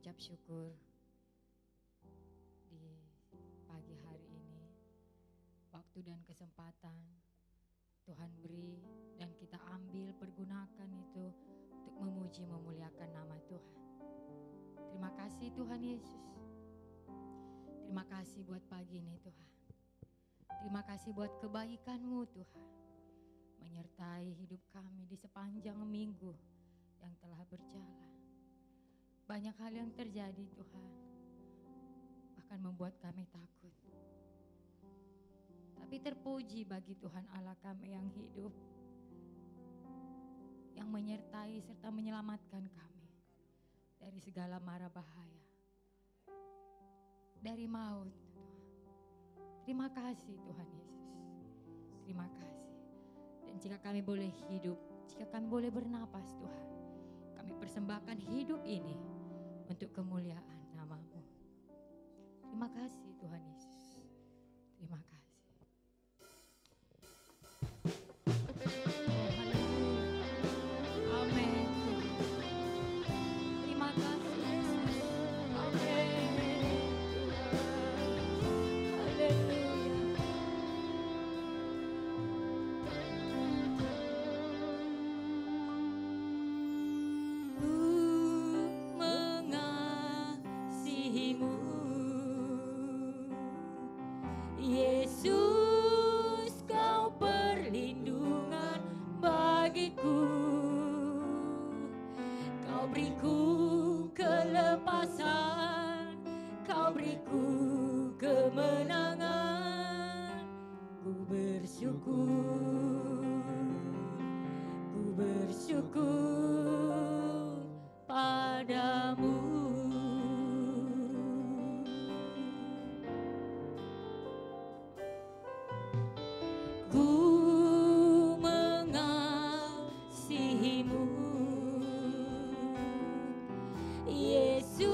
mengucap syukur di pagi hari ini. Waktu dan kesempatan Tuhan beri dan kita ambil, pergunakan itu untuk memuji memuliakan nama Tuhan. Terima kasih Tuhan Yesus. Terima kasih buat pagi ini Tuhan. Terima kasih buat kebaikan-Mu Tuhan, menyertai hidup kami di sepanjang minggu yang telah berjalan. Banyak hal yang terjadi Tuhan, bahkan membuat kami takut. Tapi terpuji bagi Tuhan Allah kami yang hidup, yang menyertai serta menyelamatkan kami dari segala mara bahaya, dari maut. Terima kasih Tuhan Yesus. Terima kasih. Dan jika kami boleh hidup, jika kami boleh bernapas Tuhan, kami persembahkan hidup ini untuk kemuliaan nama-Mu. Terima kasih Tuhan Yesus. Terima kasih. Oh, haleluya. Amin. Terima kasih Yesus. Amin. Haleluya. Yesus, Kau perlindungan bagiku. Kau beriku kelepasan, Kau beriku kemenangan. Ku bersyukur padamu. Yesus,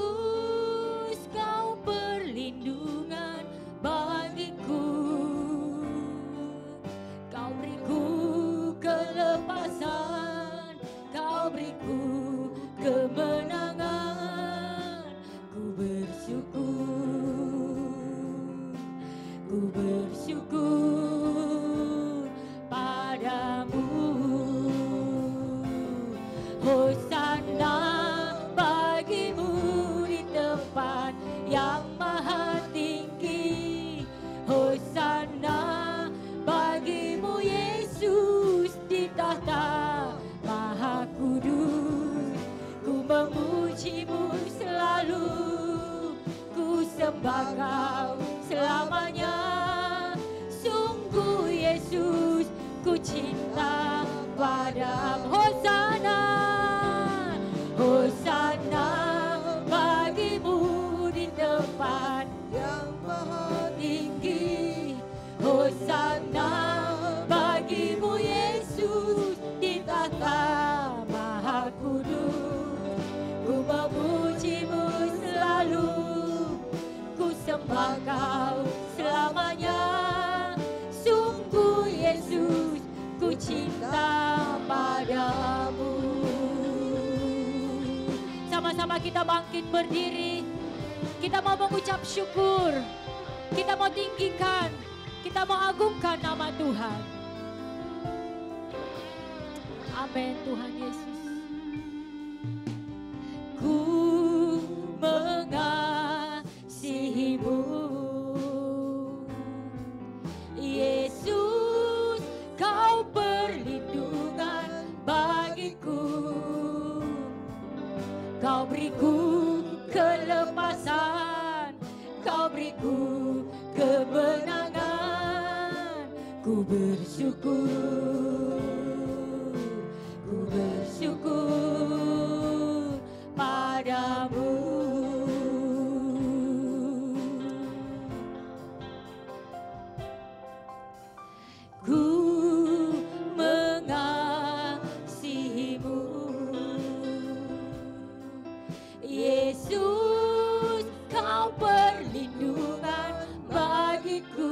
Kau perlindungan bagiku. Kau beriku kelepasan, Kau beriku kemenangan. Ku bersyukur padamu. Hosana bagimu di tempat yang maha tinggi. Hosana bagimu Yesus di tahta maha kudus. Ku memuji-Mu selalu, ku sembah Kau selamanya. Sungguh Yesus, ku cinta padamu. Hosana, Hosana bagimu di tempat yang maha tinggi. Hosana bagimu Yesus di tahta maha kudus. Ku memuji-Mu selalu, ku sembah Kau selamanya. Sungguh Yesus, ku cinta padamu. Sama-sama kita bangkit berdiri. Kita mau mengucap syukur. Kita mau tinggikan, kita mau agungkan nama Tuhan. Amin Tuhan Yesus. Ku mengasihi-Mu, Yesus, Kau perlindungan bagiku. Kau beriku kelepasan, Kau beriku kemenangan. Ku bersyukur padamu. Ku mengasihi-Mu, Yesus, Kau perlindungan bagiku.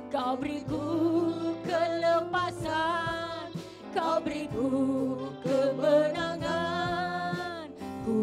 Kau beriku kelepasan, Kau beriku kemenangan. Ku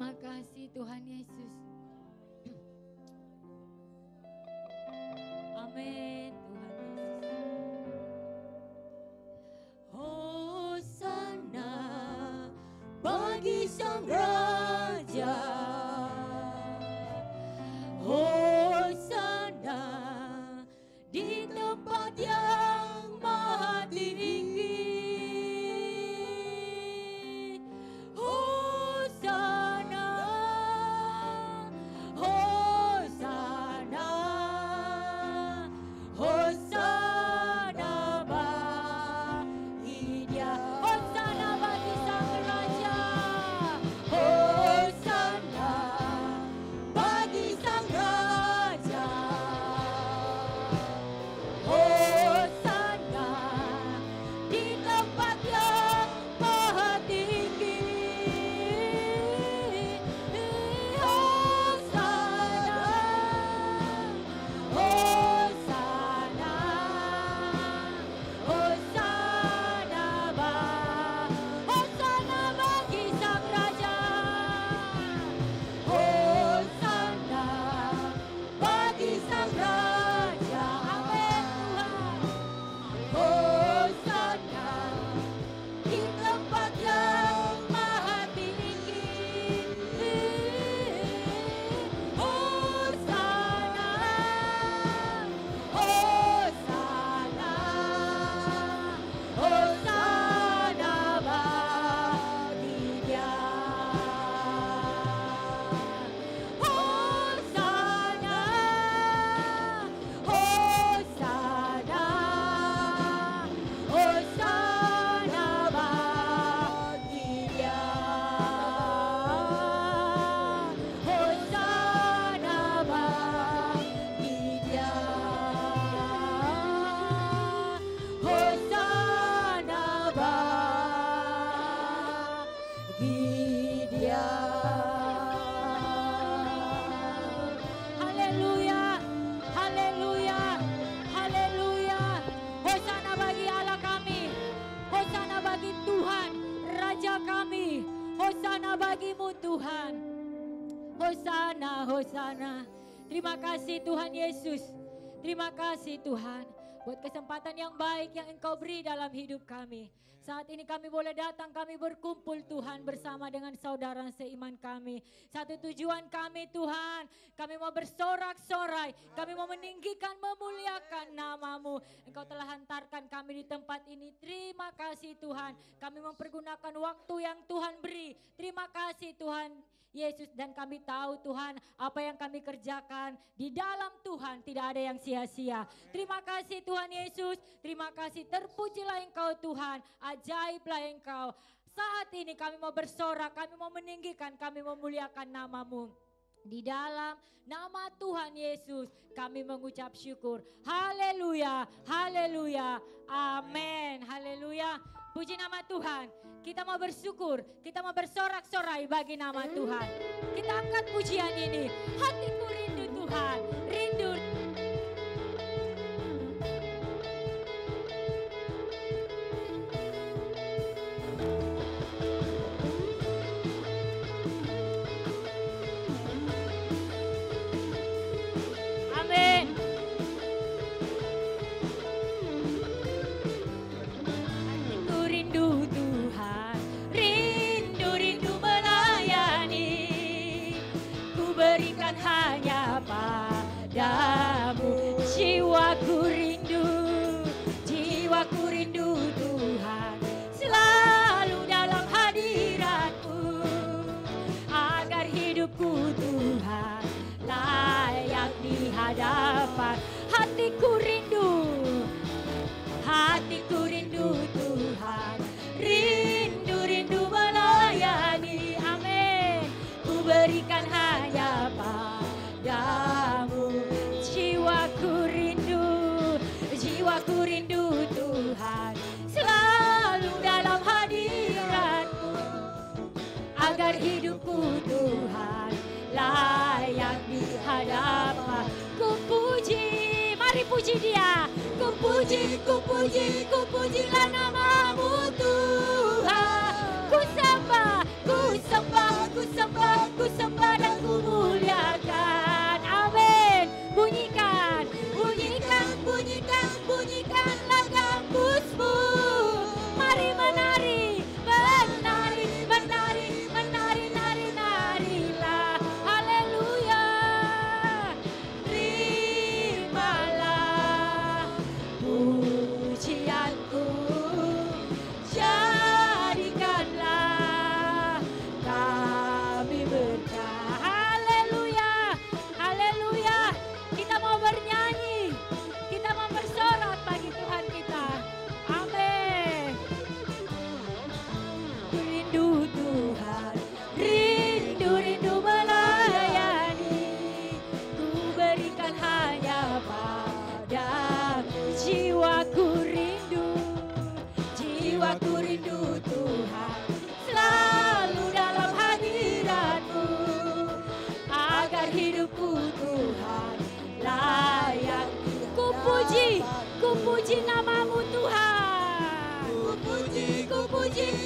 Terima kasih Tuhan Yesus. Amin Tuhan Yesus. Hosana bagi Sang Raja. Hosana di tempat yang maha tinggi. Hosana, Hosana, Hosana bagi Dia. Hosana bagi Sang Raja. Hosana bagi Sang Raja. Hosana di tempat yang maha tinggi. Hosana, Hosana, Hosana bagi Sang Raja. Hosana bagi Sang Raja. Amin Tuhan. Hosana di tempat yang maha tinggi. Hosana, Hosana, Hosana bagi Dia. Hosana, Hosana, Hosana bagi Dia. Hosana bagi Dia. Hosana bagi Dia. Haleluya, haleluya, haleluya. Hosana bagi Allah kami. Hosana bagi Tuhan, Raja kami. Hosana bagimu Tuhan. Hosana, Hosana. Terima kasih Tuhan Yesus. Terima kasih Tuhan buat kesempatan yang baik yang Engkau beri dalam hidup kami. Saat ini kami boleh datang, kami berkumpul Tuhan bersama dengan saudara seiman kami. Satu tujuan kami Tuhan, kami mau bersorak-sorai, kami mau meninggikan, memuliakan nama-Mu. Engkau telah hantarkan kami di tempat ini. Terima kasih Tuhan, kami mempergunakan waktu yang Tuhan beri. Terima kasih Tuhan Yesus, dan kami tahu Tuhan apa yang kami kerjakan di dalam Tuhan tidak ada yang sia-sia. Terima kasih Tuhan Yesus, terima kasih, terpujilah Engkau Tuhan, ajaiblah Engkau. Saat ini kami mau bersorak, kami mau meninggikan, kami memuliakan nama-Mu. Di dalam nama Tuhan Yesus kami mengucap syukur. Haleluya, haleluya, amin, haleluya. Puji nama Tuhan. Kita mau bersyukur, kita mau bersorak-sorai bagi nama Tuhan. Kita angkat pujian ini. Hatiku rindu Tuhan, rindu. Amin. Hatiku rindu Tuhan, rindu melayani. Ku berikan hanya padamu. Jiwaku rindu Tuhan, selalu dalam hadirat-Mu. Agar hidupku Tuhan layak di hadapan. Hatiku rindu Tuhan, rindu melayani. Amin. Ku berikan hanya padamu. Jiwaku rindu Tuhan, selalu dalam hadirat-Mu. Agar hidupku Tuhan layak di hadapan. Ku puji, mari puji Dia. Ku pujilah nama-Mu Tuhan. Ku sembah puji namamu Tuhan.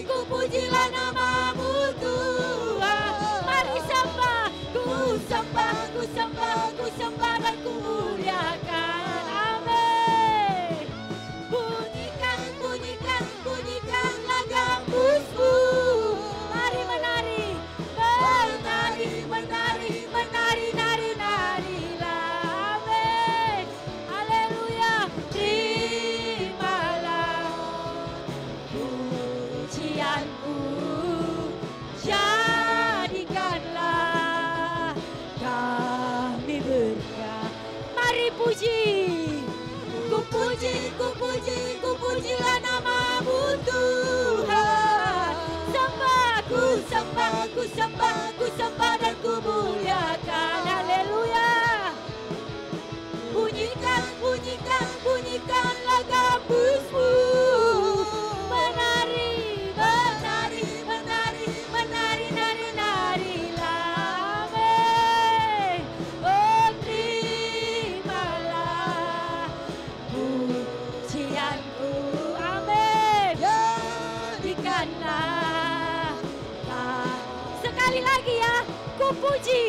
Ku pujilah namamu Tuhan. Mari sembah, ku sembah, ku sembah, ku sembah dan ku muliakan. Amin. Bunyikan, bunyikan, bunyikanlah gambusmu. Mari menari, menari, menari, menari, nari, narilah. Amin. Haleluya. Terimalah pujianku, jadikanlah kami berkah. Mari puji, ku puji, ku puji, ku pujilah namamu Tuhan. Sembah, ku sembah, ku sembah, ku sembah dan ku muliakan. Haleluya. Bunyikan, bunyikan, bunyikanlah gambusmu. Menari, menari, menari, menari, nari, narilah. Amin. Oh, terimalah pujianku. Amin. Jadikanlah sekali lagi ya, ku puji.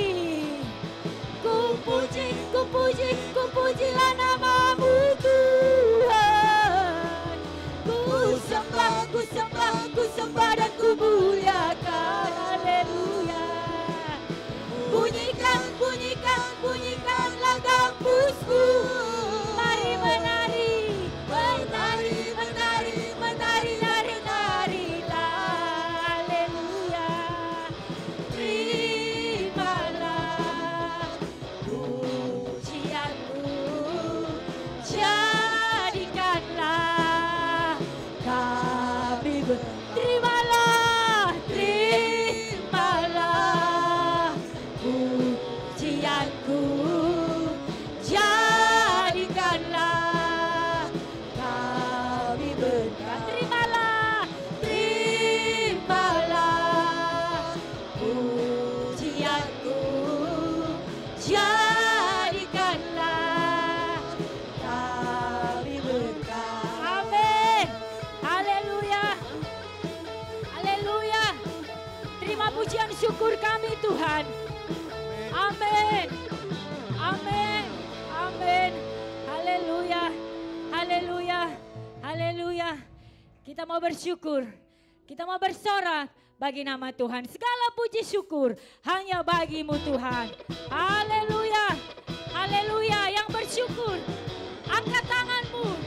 Ku puji, ku puji, ku pujilah namamu Tuhan. Ku sembah, ku sembah, ku sembah dan ku muliakan. Haleluya. Bunyikan, bunyikan, bunyikanlah gambusmu. Mari menari, menari, menari, menari, nari, narilah. Haleluya. Terimalah pujianku, jadikanlah kami terimalah, terimalah pujianku, jadikanlah kami berkah. Terimalah, terimalah pujianku, jadikanlah kami berkah. Amin. Haleluya. Haleluya. Terima pujian syukur kami Tuhan. Amin. Amin. Amin. Haleluya. Haleluya. Haleluya. Kita mau bersyukur. Kita mau bersorak bagi nama Tuhan. Segala puji syukur hanya bagimu Tuhan. Haleluya. Haleluya. Yang bersyukur, angkat tanganmu,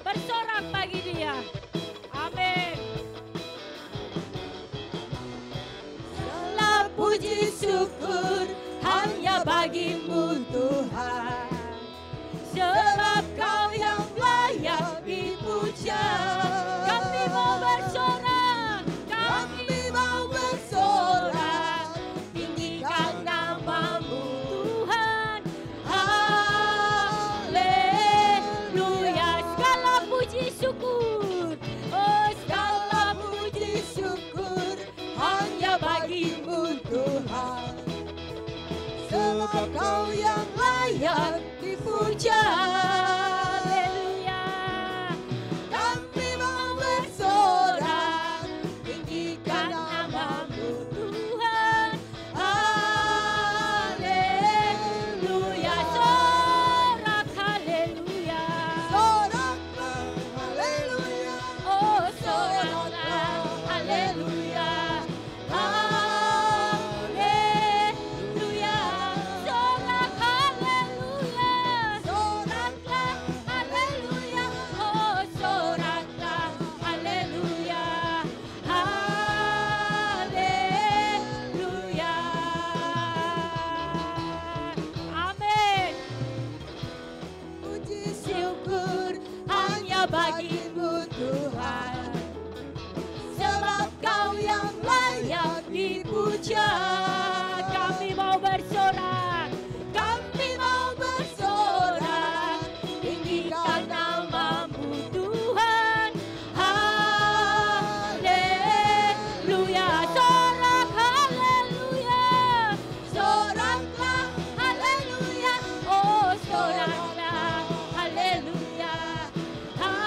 bersorak bagi Dia. Amin. Segala puji syukur hanya bagimu Tuhan. Sebab Kau yang layak dipuja. Kami mau bersorak, kami mau bersorak, tinggikan namamu Tuhan. Haleluya. Segala puji syukur, oh segala puji syukur hanya bagimu Tuhan. Sebab Kau yang layak dipuja. Haleluya. Kami mau bersorak, tinggikan namamu Tuhan. Haleluya. Sorak haleluya. Soraklah haleluya. Oh soraklah haleluya. Haleluya. Sorak haleluya. Soraklah haleluya. Oh soraklah haleluya. Haleluya. Amin. Puji syukur hanya bagimu Tuhan. Sebab Kau yang layak dipuja. Kami mau bersorak, kami mau bersorak, tinggikan namamu Tuhan. Haleluya. Sorak haleluya. Soraklah haleluya. Oh soraklah haleluya. Haleluya.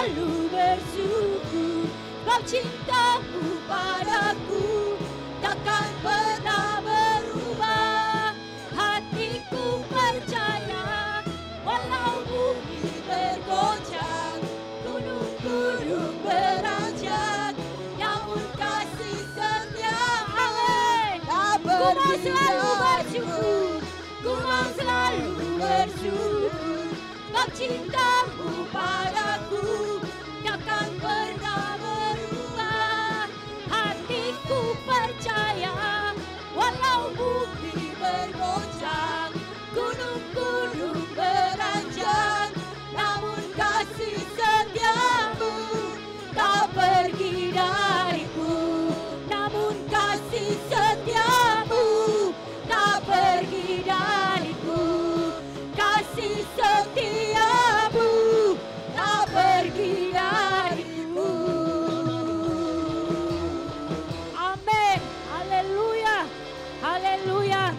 selalu bersyukur. Sebab cintamu padaku takkan pernah berubah. Hatiku percaya walau bumi bergoncang, gunung-gunung beranjak, namun kasih setiamu tak bersyukur. Ku mau selalu bersyukur. Sebab cintamu padaku takkan pernah berubah. Hatiku percaya walau bumi bergoncang, gunung-gunung beranjak, namun kasih setiamu tak pergi dariku. Namun kasih setiamu tak pergi dariku. Kasih setiamu tak pergi dariku. Amin. Haleluya. Haleluya.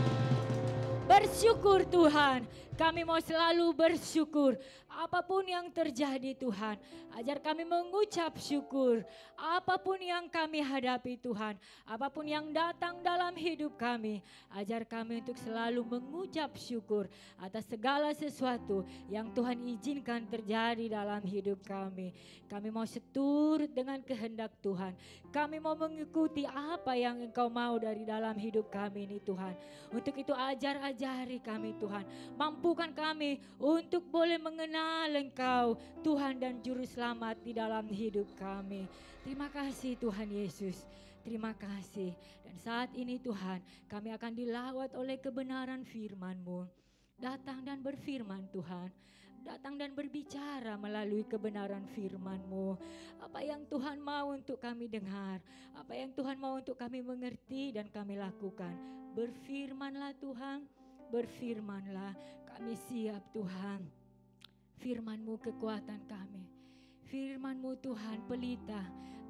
Bersyukur Tuhan. Kami mau selalu bersyukur. Apapun yang terjadi Tuhan, ajar kami mengucap syukur. Apapun yang kami hadapi Tuhan, apapun yang datang dalam hidup kami, ajar kami untuk selalu mengucap syukur atas segala sesuatu yang Tuhan izinkan terjadi dalam hidup kami. Kami mau seturut dengan kehendak Tuhan. Kami mau mengikuti apa yang Engkau mau dari dalam hidup kami ini Tuhan. Untuk itu ajari kami Tuhan. Mampukan kami untuk boleh mengenal Engkau Tuhan dan Juru Selamat di dalam hidup kami. Terima kasih Tuhan Yesus. Terima kasih. Dan saat ini Tuhan, kami akan dilawat oleh kebenaran firman-Mu. Datang dan berfirman Tuhan. Datang dan berbicara melalui kebenaran firman-Mu. Apa yang Tuhan mau untuk kami dengar. Apa yang Tuhan mau untuk kami mengerti dan kami lakukan. Berfirmanlah Tuhan. Berfirmanlah. Kami siap Tuhan. Firman-Mu kekuatan kami. Firman-Mu Tuhan pelita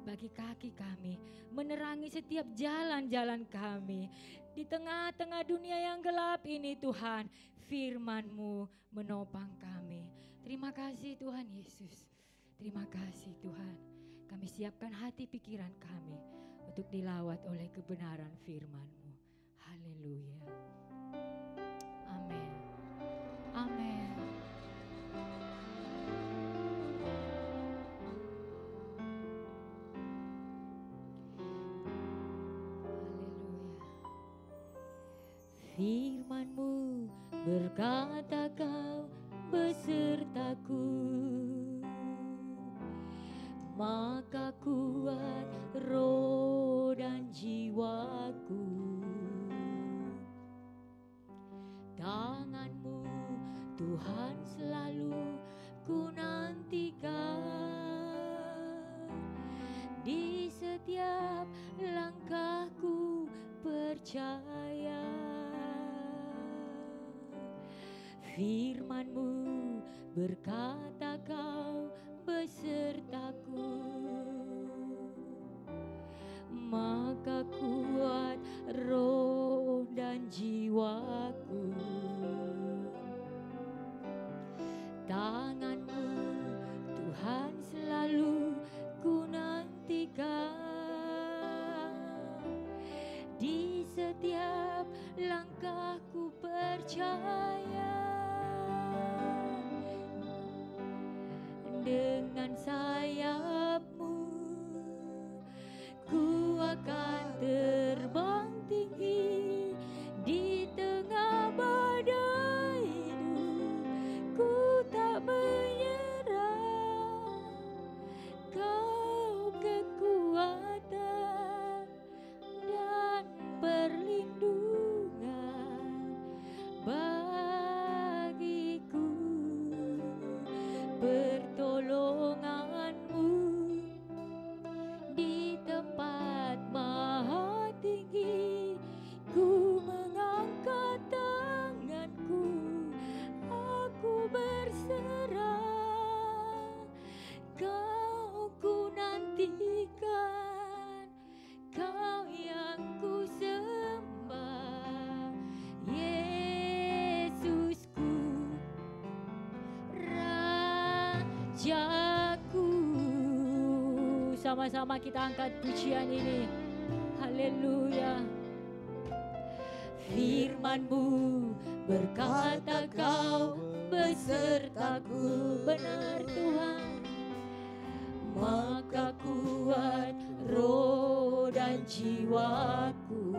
bagi kaki kami. Menerangi setiap jalan-jalan kami. Di tengah-tengah dunia yang gelap ini Tuhan. Firman-Mu menopang kami. Terima kasih Tuhan Yesus. Terima kasih Tuhan. Kami siapkan hati pikiran kami untuk dilawat oleh kebenaran firman-Mu. Haleluya. Amin. Amin. Firman-Mu berkata Kau besertaku, maka kuat roh dan jiwaku. Tangan-Mu Tuhan selalu ku nantikan, di setiap langkahku percaya. Firman-Mu berkata Kau besertaku, maka kuat roh dan jiwaku. Tangan-Mu Tuhan selalu ku nantikan, di setiap langkahku percaya. Dengan sayap-Mu ku akan terbang tinggi di tengah badai hidup. Ku tak menyerah, Kau kekuatan dan perlindungan bagiku. Pertolongan sama-sama kita angkat pujian ini. Haleluya. Firman-Mu berkata Kau besertaku, benar Tuhan. Maka kuat roh dan jiwaku.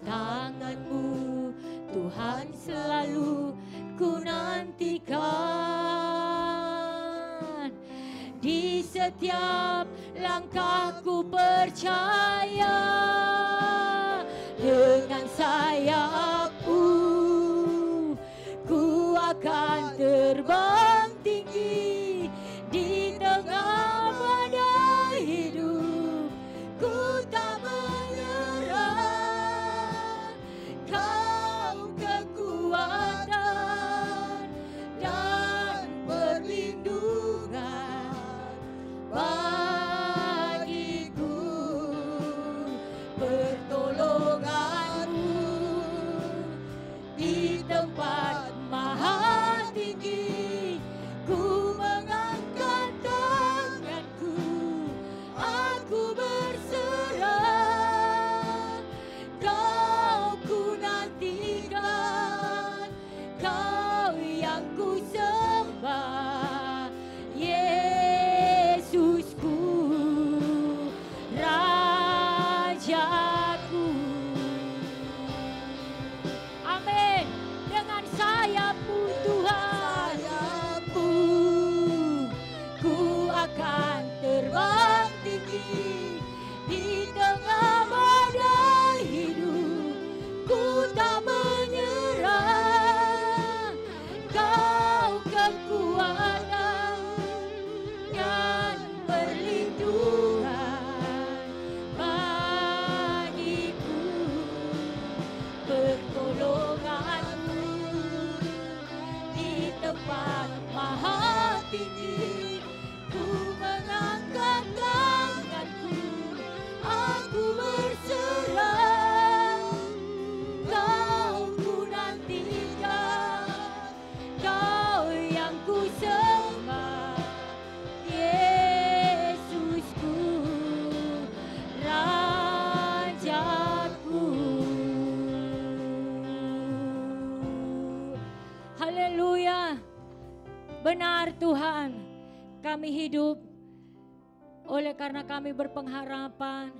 Tangan-Mu Tuhan selalu ku nantikan. Di setiap langkahku percaya, dengan sayap-Mu ku akan terbang tinggi. Di tengah badai hidup ku tak menyerah. Kau kekuatan dan perlindungan bagiku, pertolongan-Mu di tempat maha tinggi. Ku mengangkat tanganku, aku berserah. Kau ku nantikan, Kau yang ku sembah, Yesusku, Rajaku. Amin. Dengan sayap-Mu Tuhan, sayap-Mu ku akan terbang tinggi. Di tengah badai hidup ku tak menyerah. Kau kekuatan dan perlindungan bagiku, pertolongan-Mu di tempat maha tinggi. Ku mengangkat tanganku, aku berserah. Kau ku nantikan, Kau yang ku sembah, Yesusku, Rajaku. Haleluya. Benar Tuhan, kami hidup oleh karena kami berpengharapan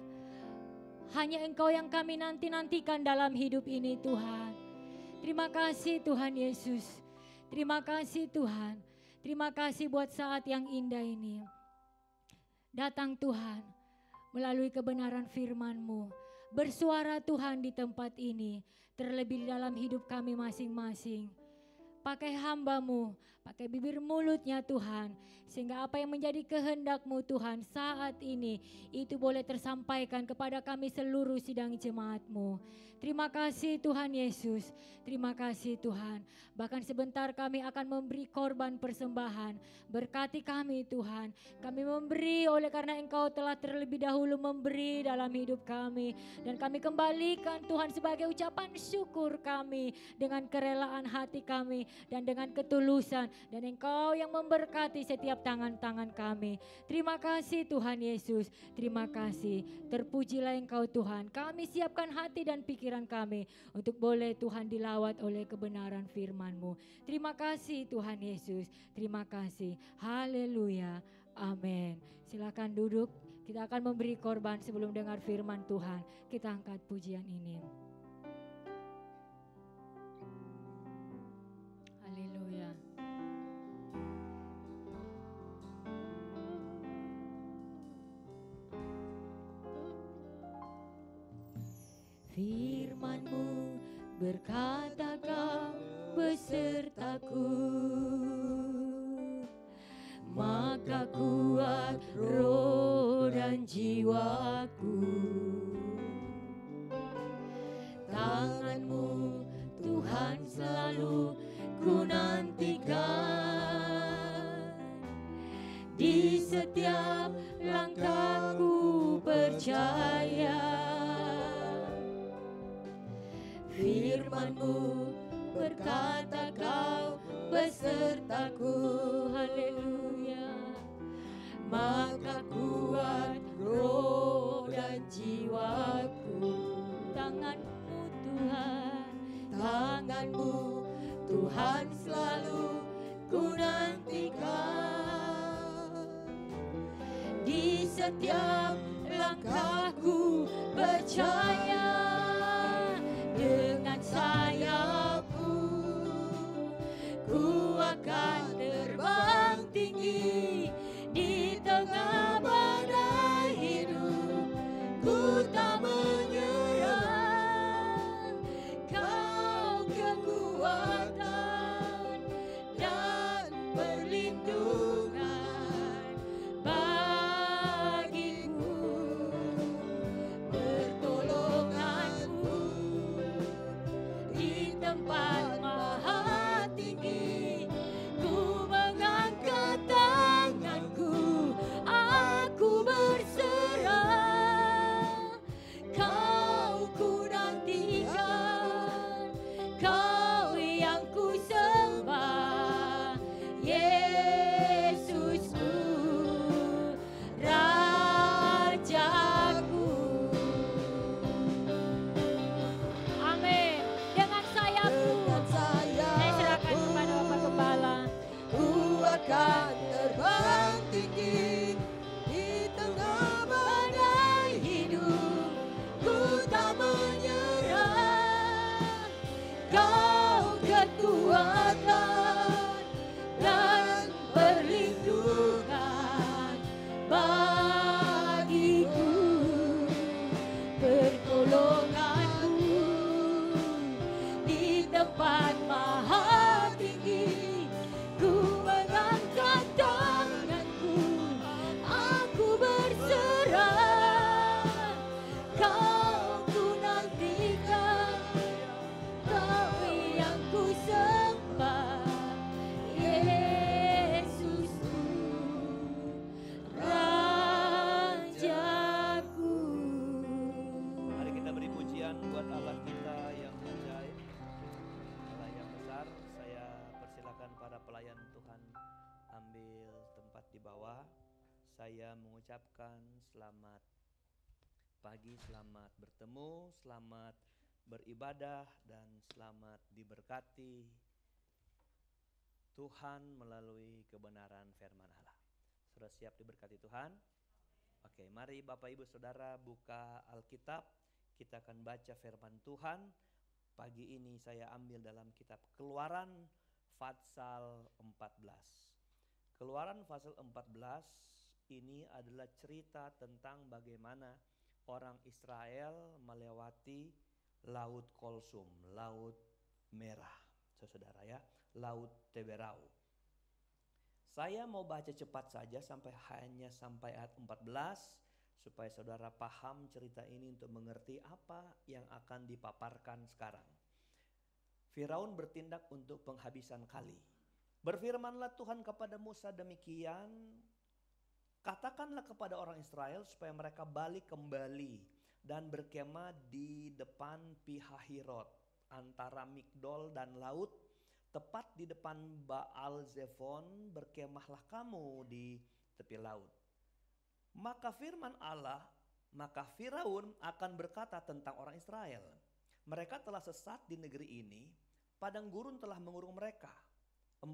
hanya Engkau yang kami nanti-nantikan dalam hidup ini Tuhan. Terima kasih Tuhan Yesus. Terima kasih Tuhan. Terima kasih buat saat yang indah ini. Datang Tuhan melalui kebenaran firman-Mu. Bersuara Tuhan di tempat ini, terlebih di dalam hidup kami masing-masing. Pakai hamba-Mu, pakai bibir mulutnya Tuhan, sehingga apa yang menjadi kehendak-Mu Tuhan saat ini, itu boleh tersampaikan kepada kami seluruh sidang jemaat-Mu. Terima kasih Tuhan Yesus, terima kasih Tuhan. Bahkan sebentar kami akan memberi korban persembahan. Berkati kami Tuhan, kami memberi oleh karena Engkau telah terlebih dahulu memberi dalam hidup kami. Dan kami kembalikan Tuhan sebagai ucapan syukur kami dengan kerelaan hati kami dan dengan ketulusan. Dan Engkau yang memberkati setiap tangan-tangan kami. Terima kasih Tuhan Yesus, terima kasih. Terpujilah Engkau Tuhan. Kami siapkan hati dan pikiran kami untuk boleh Tuhan dilawat oleh kebenaran firman-Mu. Terima kasih Tuhan Yesus, terima kasih. Haleluya, amin. Silakan duduk, kita akan memberi korban sebelum dengar firman Tuhan. Kita angkat pujian ini. Haleluya. Firman-Mu berkata Kau besertaku, maka kuat roh dan jiwaku. Tangan-Mu Tuhan selalu ku nantikan. Di setiap langkahku percaya, firman-Mu berkata Kau besertaku. Haleluya. maka kuat roh dan jiwaku. Tangan-Mu Tuhan, tangan-Mu Tuhan selalu ku nantikan. Di setiap langkahku percaya, dengan sayap-Mu ku akan terbang tinggi. Di tengah badai hidup ku tak menyerah. Kau kekuatan dan perlindungan bagiku, pertolongan-Mu di tempat maha tinggi. Ku mengangkat tanganku, aku berserah. Kau ku nantikan, Kau yang ku sembah, Yesusku, Rajaku. Amin. Dengan sayap-Mu, saya serahkan kepada Bapak Gembala. Ku akan terbang tinggi di tengah badai hidup, ku tak menyerah. Kau kekuatan dan perlindungan bagiku, pertolongan-Mu di tempat maha tinggi. Ku mengangkat tanganku, aku berserah. Kau ku nantikan, Kau yang ku sembah, Yesusku, Rajaku. Mari kita beri pujian buat Allah kita yang ajaib, Allah yang besar. Saya persilakan para pelayan Tuhan ambil tempat di bawah. Saya mengucapkan selamat pagi, selamat bertemu, selamat beribadah, dan selamat diberkati Tuhan melalui kebenaran firman Allah. Sudah siap diberkati Tuhan? Oke, mari Bapak Ibu Saudara buka Alkitab. Kita akan baca firman Tuhan. Pagi ini saya ambil dalam kitab Keluaran pasal 14. Keluaran pasal 14 ini adalah cerita tentang bagaimana orang Israel melewati Laut Kolsum, Laut Merah, saudara ya, Laut Teberau. Saya mau baca cepat saja hanya sampai ayat 14 supaya saudara paham cerita ini untuk mengerti apa yang akan dipaparkan sekarang. Firaun bertindak untuk penghabisan kali. Berfirmanlah Tuhan kepada Musa demikian, katakanlah kepada orang Israel supaya mereka balik kembali dan berkemah di depan Pihahirot antara Migdol dan laut, tepat di depan Baal Zephon, berkemahlah kamu di tepi laut. Maka firman Allah, maka Firaun akan berkata tentang orang Israel, mereka telah sesat di negeri ini, padang gurun telah mengurung mereka. 4.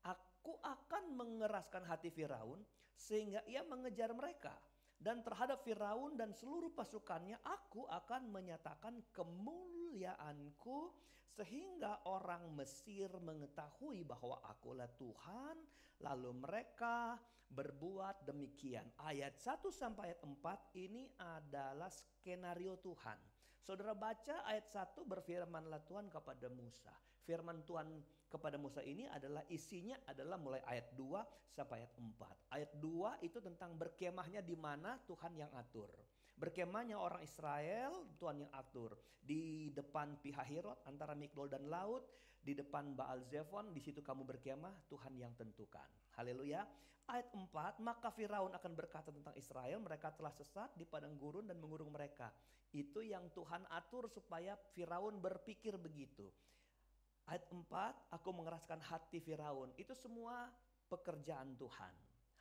Aku akan mengeraskan hati Firaun sehingga ia mengejar mereka. Dan terhadap Firaun dan seluruh pasukannya aku akan menyatakan kemuliaanku sehingga orang Mesir mengetahui bahwa akulah Tuhan. Lalu mereka berbuat demikian. Ayat 1 sampai ayat 4 ini adalah skenario Tuhan. Saudara baca ayat 1, berfirmanlah Tuhan kepada Musa. Firman Tuhan kepada Musa ini adalah isinya adalah mulai ayat 2 sampai ayat 4. Ayat 2 itu tentang berkemahnya di mana Tuhan yang atur. Berkemahnya orang Israel Tuhan yang atur. Di depan Pihahirot antara Migdol dan laut, di depan Baal Zephon, di situ kamu berkemah, Tuhan yang tentukan. Haleluya. Ayat 4, maka Firaun akan berkata tentang Israel, mereka telah sesat di padang gurun dan mengurung mereka. Itu yang Tuhan atur supaya Firaun berpikir begitu. Ayat 4, aku mengeraskan hati Firaun. Itu semua pekerjaan Tuhan.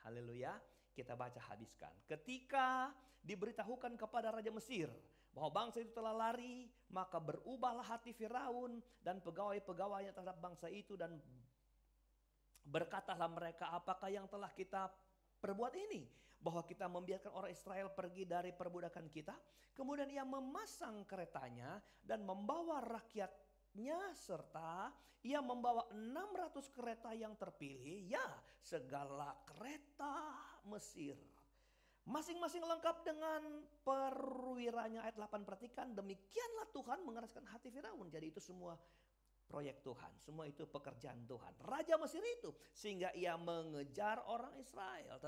Haleluya. Kita baca habiskan. Ketika diberitahukan kepada Raja Mesir bahwa bangsa itu telah lari, maka berubahlah hati Firaun dan pegawai-pegawainya terhadap bangsa itu, dan berkatalah mereka, apakah yang telah kita perbuat ini? Bahwa kita membiarkan orang Israel pergi dari perbudakan kita. Kemudian ia memasang keretanya dan membawa rakyatnya, serta ia membawa 600 kereta yang terpilih, ya segala kereta Mesir. Masing-masing lengkap dengan perwiranya. Ayat 8, perhatikan, demikianlah Tuhan mengeraskan hati Firaun. Jadi itu semua proyek Tuhan, semua itu pekerjaan Tuhan. Raja Mesir itu, sehingga ia mengejar orang Israel.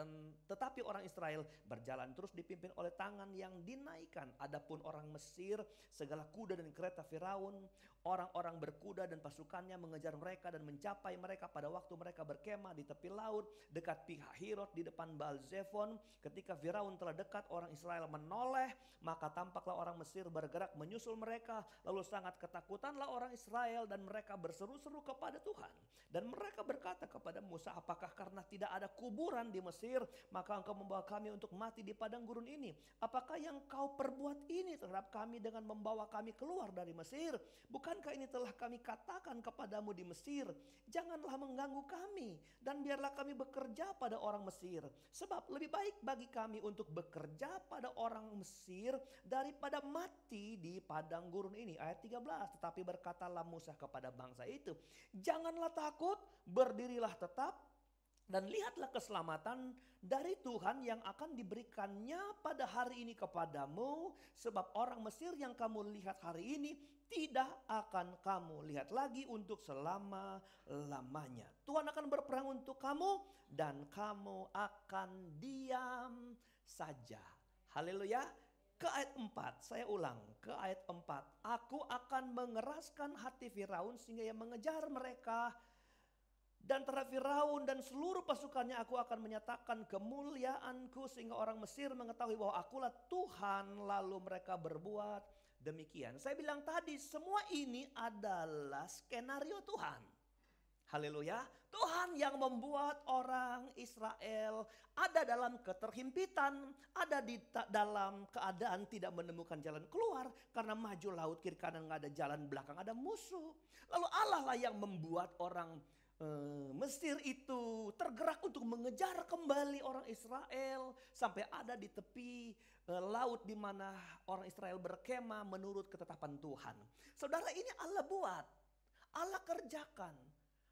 Tetapi orang Israel berjalan terus dipimpin oleh tangan yang dinaikkan. Adapun orang Mesir, segala kuda dan kereta Firaun, orang-orang berkuda dan pasukannya mengejar mereka dan mencapai mereka pada waktu mereka berkemah di tepi laut dekat Pihahirot di depan Baal-Zephon. Ketika Firaun telah dekat, orang Israel menoleh, maka tampaklah orang Mesir bergerak menyusul mereka. Lalu sangat ketakutanlah orang Israel dan mereka berseru-seru kepada Tuhan. Dan mereka berkata kepada Musa, apakah karena tidak ada kuburan di Mesir, maka engkau membawa kami untuk mati di padang gurun ini? Apakah yang kau perbuat ini terhadap kami dengan membawa kami keluar dari Mesir? Bukankah ini telah kami katakan kepadamu di Mesir, janganlah mengganggu kami, dan biarlah kami bekerja pada orang Mesir. Sebab lebih baik bagi kami untuk bekerja pada orang Mesir daripada mati di padang gurun ini. Ayat 13, tetapi berkatalah Musa kepada bangsa itu, janganlah takut, berdirilah tetap dan lihatlah keselamatan dari Tuhan yang akan diberikannya pada hari ini kepadamu. Sebab orang Mesir yang kamu lihat hari ini tidak akan kamu lihat lagi untuk selama-lamanya. Tuhan akan berperang untuk kamu dan kamu akan diam saja. Haleluya. Ke ayat 4, saya ulang, ke ayat 4. Aku akan mengeraskan hati Firaun sehingga ia mengejar mereka. Dan terhadap Firaun dan seluruh pasukannya aku akan menyatakan kemuliaanku sehingga orang Mesir mengetahui bahwa akulah Tuhan. Lalu mereka berbuat demikian. Saya bilang tadi, semua ini adalah skenario Tuhan. Haleluya. Tuhan yang membuat orang Israel ada dalam keterhimpitan, ada di dalam keadaan tidak menemukan jalan keluar karena maju laut kiri kanan nggak ada jalan, belakang ada musuh. Lalu Allah lah yang membuat orang Mesir itu tergerak untuk mengejar kembali orang Israel sampai ada di tepi laut di mana orang Israel berkemah menurut ketetapan Tuhan. Saudara, ini Allah buat, Allah kerjakan.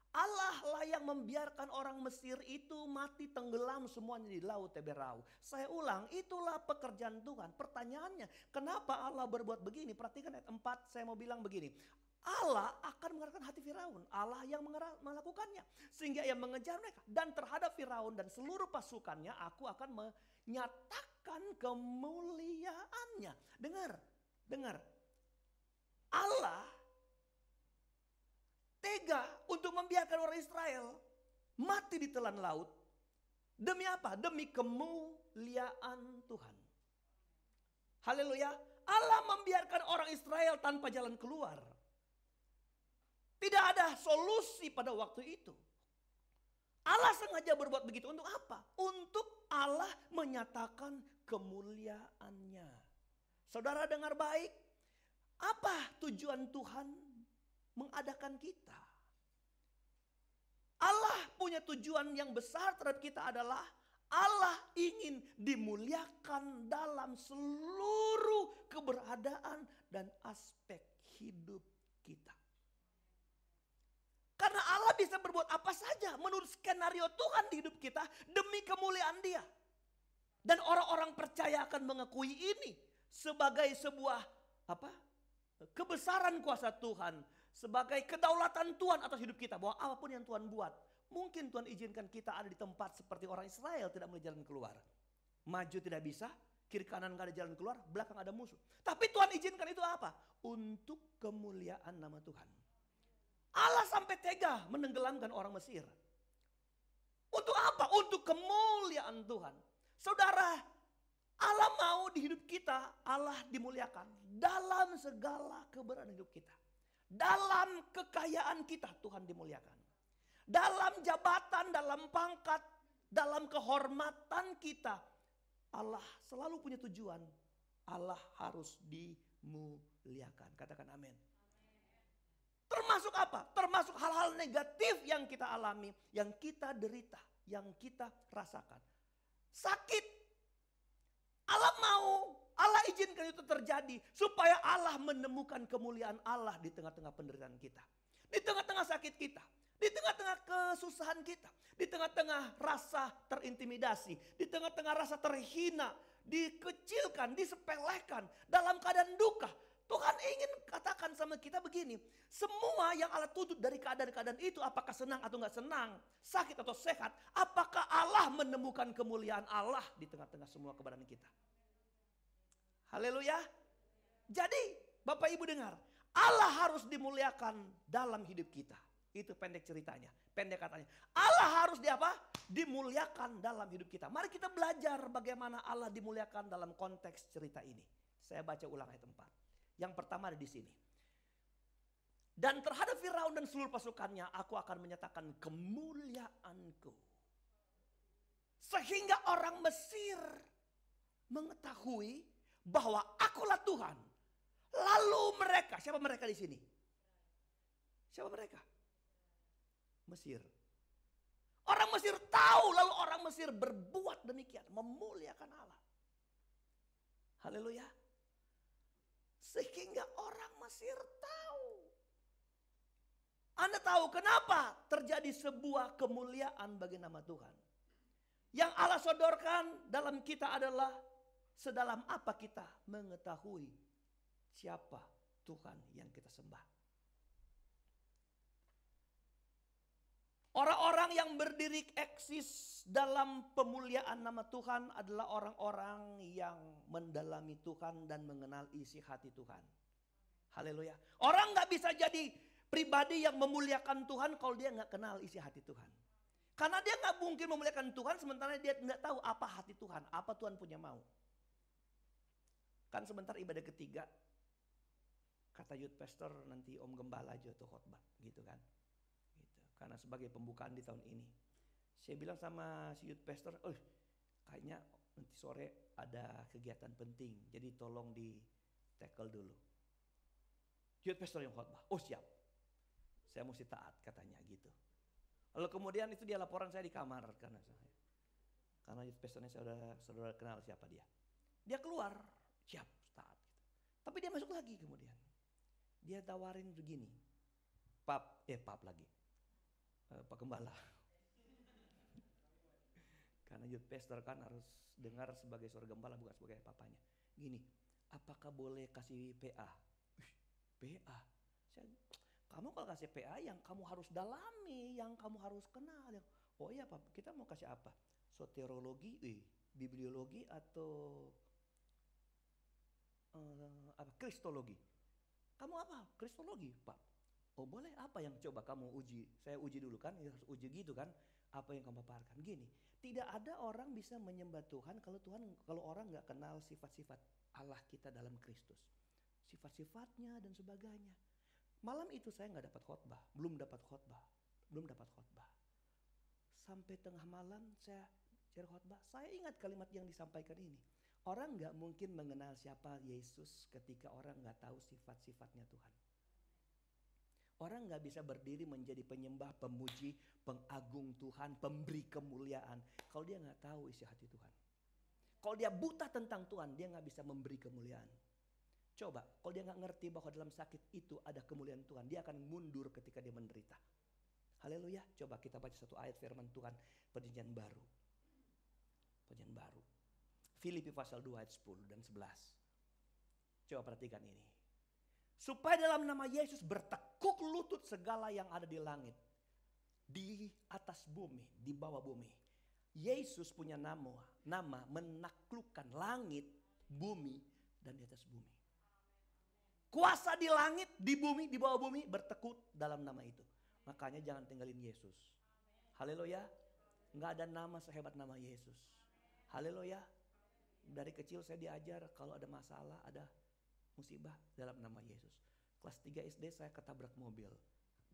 Allah lah yang membiarkan orang Mesir itu mati tenggelam semuanya di laut Teberau. Saya ulang, itulah pekerjaan Tuhan. Pertanyaannya, kenapa Allah berbuat begini? Perhatikan ayat 4, saya mau bilang begini. Allah akan mengerahkan hati Firaun. Allah yang melakukannya. Sehingga ia mengejar mereka. Dan terhadap Firaun dan seluruh pasukannya, aku akan menyatakan kemuliaannya. Dengar. Allah tega untuk membiarkan orang Israel mati di telan laut. Demi apa? Demi kemuliaan Tuhan. Haleluya. Allah membiarkan orang Israel tanpa jalan keluar. Tidak ada solusi pada waktu itu. Allah sengaja berbuat begitu untuk apa? Untuk Allah menyatakan kemuliaannya. Saudara dengar baik. Apa tujuan Tuhan mengadakan kita? Allah punya tujuan yang besar terhadap kita adalah Allah ingin dimuliakan dalam seluruh keberadaan dan aspek hidup kita. Karena Allah bisa berbuat apa saja menurut skenario Tuhan di hidup kita demi kemuliaan Dia. Dan orang-orang percaya akan mengakui ini sebagai sebuah kebesaran kuasa Tuhan, sebagai kedaulatan Tuhan atas hidup kita, bahwa apapun yang Tuhan buat, mungkin Tuhan izinkan kita ada di tempat seperti orang Israel tidak memiliki jalan keluar. Maju tidak bisa, kiri kanan gak ada jalan keluar, belakang ada musuh. Tapi Tuhan izinkan itu apa? Untuk kemuliaan nama Tuhan. Allah sampai tega menenggelamkan orang Mesir. Untuk apa? Untuk kemuliaan Tuhan. Saudara, Allah mau di hidup kita, Allah dimuliakan dalam segala keberadaan hidup kita. Dalam kekayaan kita Tuhan dimuliakan. Dalam jabatan, dalam pangkat, dalam kehormatan kita, Allah selalu punya tujuan. Allah harus dimuliakan. Katakan amin. Termasuk apa? Termasuk hal-hal negatif yang kita alami, yang kita derita, yang kita rasakan. Sakit. Allah izinkan itu terjadi supaya Allah menemukan kemuliaan Allah di tengah-tengah penderitaan kita. Di tengah-tengah sakit kita, di tengah-tengah kesusahan kita, di tengah-tengah rasa terintimidasi, di tengah-tengah rasa terhina, dikecilkan, disepelekan, dalam keadaan duka. Tuhan ingin katakan sama kita begini, semua yang Allah tuntut dari keadaan-keadaan itu, apakah senang atau enggak senang, sakit atau sehat, apakah Allah menemukan kemuliaan Allah di tengah-tengah semua keadaan kita. Haleluya. Jadi Bapak Ibu dengar, Allah harus dimuliakan dalam hidup kita. Itu pendek ceritanya, pendek katanya. Allah harus dimuliakan dalam hidup kita. Mari kita belajar bagaimana Allah dimuliakan dalam konteks cerita ini. Saya baca ulang ayat 4. Yang pertama ada di sini. Dan terhadap Firaun dan seluruh pasukannya, aku akan menyatakan kemuliaanku. Sehingga orang Mesir mengetahui bahwa akulah Tuhan. Lalu mereka, siapa mereka di sini? Siapa mereka? Mesir. Orang Mesir tahu, lalu orang Mesir berbuat demikian, memuliakan Allah. Haleluya. Sehingga orang Mesir tahu. Anda tahu kenapa terjadi sebuah kemuliaan bagi nama Tuhan. Yang Allah sodorkan dalam kita adalah sedalam apa kita mengetahui siapa Tuhan yang kita sembah. Orang-orang yang berdiri eksis dalam pemuliaan nama Tuhan adalah orang-orang yang mendalami Tuhan dan mengenal isi hati Tuhan. Haleluya. Orang gak bisa jadi pribadi yang memuliakan Tuhan kalau dia gak kenal isi hati Tuhan. Karena dia gak mungkin memuliakan Tuhan sementara dia tidak tahu apa hati Tuhan, apa Tuhan punya mau. Kan sebentar ibadah ketiga, kata youth pastor nanti Om Gembala aja tuh khotbah gitu kan. Karena sebagai pembukaan di tahun ini. Saya bilang sama si youth pastor, kayaknya nanti sore ada kegiatan penting. Jadi tolong di tackle dulu. Youth pastor yang khotbah, siap. Saya mesti taat katanya gitu. Lalu kemudian itu dia laporan saya di kamar. Karena youth pastornya saudara kenal siapa dia. Dia keluar, siap, taat. Tapi dia masuk lagi kemudian. Dia tawarin begini, Pak lagi. Pak Gembala. Karena youth pastor kan harus dengar sebagai seorang gembala bukan sebagai papanya. Gini, apakah boleh kasih PA? PA? Kamu kalau kasih PA yang kamu harus dalami, yang kamu harus kenal. Oh iya Pak, kita mau kasih apa? Soteriologi, bibliologi atau kristologi? Kamu apa? Kristologi Pak. Oh boleh, apa yang coba kamu uji? Saya uji dulu kan, harus uji gitu kan. Apa yang kamu paparkan? Gini, tidak ada orang bisa menyembah Tuhan kalau orang nggak kenal sifat-sifat Allah kita dalam Kristus. Sifat-sifatnya dan sebagainya. Malam itu saya nggak dapat khotbah, belum dapat khotbah. Sampai tengah malam saya cari khotbah, saya ingat kalimat yang disampaikan ini. Orang nggak mungkin mengenal siapa Yesus ketika orang nggak tahu sifat-sifatnya Tuhan. Orang gak bisa berdiri menjadi penyembah, pemuji, pengagung Tuhan, pemberi kemuliaan. Kalau dia gak tahu isi hati Tuhan. Kalau dia buta tentang Tuhan, dia gak bisa memberi kemuliaan. Coba, kalau dia gak ngerti bahwa dalam sakit itu ada kemuliaan Tuhan, dia akan mundur ketika dia menderita. Haleluya. Coba kita baca satu ayat firman Tuhan, perjanjian baru. Filipi pasal 2 ayat 10 dan 11. Coba perhatikan ini. Supaya dalam nama Yesus bertekuk lutut segala yang ada di langit, di atas bumi, di bawah bumi. Yesus punya nama menaklukkan langit, bumi, dan di atas bumi. Kuasa di langit, di bumi, di bawah bumi bertekuk dalam nama itu. Makanya jangan tinggalin Yesus. Haleluya. Nggak ada nama sehebat nama Yesus. Haleluya. Dari kecil saya diajar kalau ada masalah, ada musibah dalam nama Yesus. Kelas 3 SD saya ketabrak mobil.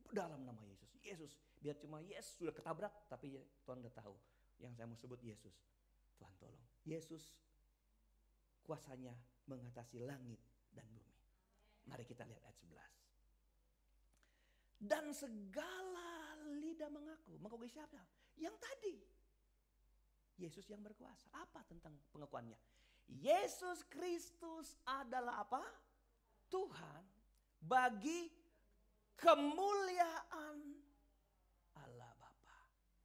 Dalam nama Yesus. Biar cuma Yesus sudah ketabrak tapi Tuhan udah tahu. yang saya mau sebut Yesus. Tuhan tolong. Yesus kuasanya mengatasi langit dan bumi. Mari kita lihat ayat 11. Dan segala lidah mengaku. Mengakui siapa? Yang tadi. Yesus yang berkuasa. Apa tentang pengakuannya? Yesus Kristus adalah apa? Tuhan bagi kemuliaan Allah Bapa.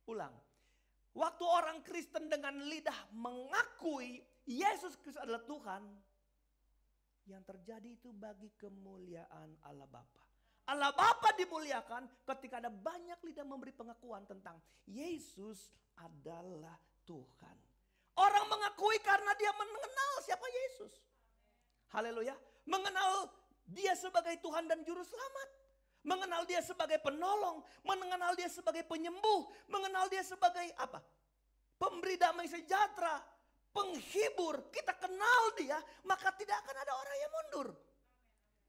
Ulang. Waktu orang Kristen dengan lidah mengakui Yesus Kristus adalah Tuhan, yang terjadi itu bagi kemuliaan Allah Bapa. Allah Bapa dimuliakan ketika ada banyak lidah memberi pengakuan tentang Yesus adalah Tuhan. Orang mengakui karena dia mengenal siapa Yesus. Haleluya. Mengenal dia sebagai Tuhan dan Juru Selamat. Mengenal dia sebagai penolong. Mengenal dia sebagai penyembuh. Mengenal dia sebagai apa? Pemberi damai sejahtera. Penghibur. Kita kenal dia, maka tidak akan ada orang yang mundur.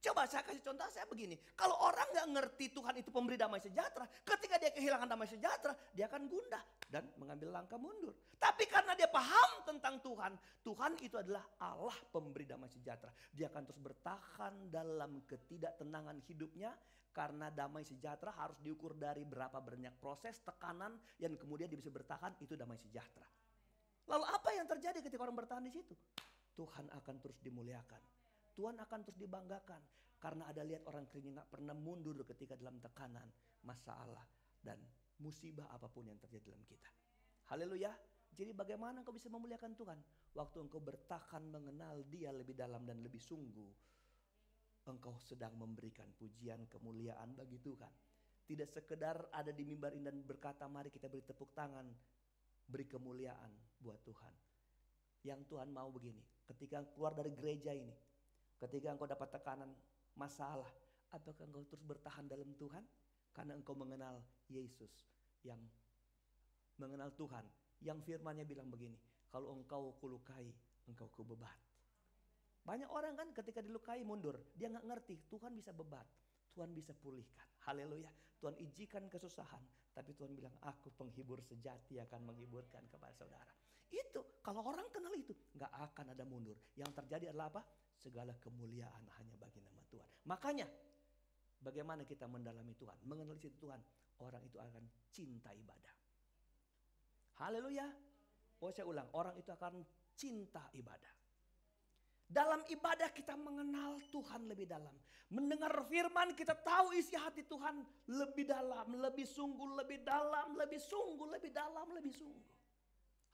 Coba saya kasih contoh saya begini. Kalau orang gak ngerti Tuhan itu pemberi damai sejahtera, ketika dia kehilangan damai sejahtera, dia akan gundah dan mengambil langkah mundur. Tapi karena dia paham tentang Tuhan, Tuhan itu adalah Allah pemberi damai sejahtera. Dia akan terus bertahan dalam ketidaktenangan hidupnya, karena damai sejahtera harus diukur dari berapa banyak proses, tekanan, yang kemudian dia bisa bertahan, itu damai sejahtera. Lalu apa yang terjadi ketika orang bertahan di situ? Tuhan akan terus dimuliakan. Tuhan akan terus dibanggakan. Karena ada lihat orang Kristen gak pernah mundur ketika dalam tekanan, masalah, dan musibah apapun yang terjadi dalam kita. Haleluya. Jadi bagaimana engkau bisa memuliakan Tuhan? Waktu engkau bertahan mengenal dia lebih dalam dan lebih sungguh, engkau sedang memberikan pujian kemuliaan bagi Tuhan. Tidak sekedar ada di mimbar ini dan berkata mari kita beri tepuk tangan, beri kemuliaan buat Tuhan. Yang Tuhan mau begini, ketika keluar dari gereja ini, ketika engkau dapat tekanan, masalah, apakah engkau terus bertahan dalam Tuhan? Karena engkau mengenal Yesus, yang mengenal Tuhan, yang firman-Nya bilang begini, kalau engkau kulukai, engkau kubebat. Banyak orang kan ketika dilukai mundur, dia gak ngerti Tuhan bisa bebat, Tuhan bisa pulihkan. Haleluya. Tuhan izinkan kesusahan, tapi Tuhan bilang aku penghibur sejati akan menghiburkan kepada saudara. Itu kalau orang kenal itu gak akan ada mundur. Yang terjadi adalah apa? Segala kemuliaan hanya bagi nama Tuhan. Makanya bagaimana kita mendalami Tuhan, mengenal situ Tuhan, orang itu akan cinta ibadah. Haleluya. Oh saya ulang, orang itu akan cinta ibadah. Dalam ibadah kita mengenal Tuhan lebih dalam. Mendengar firman kita tahu isi hati Tuhan lebih dalam, lebih sungguh, lebih dalam, lebih sungguh, lebih dalam, lebih sungguh.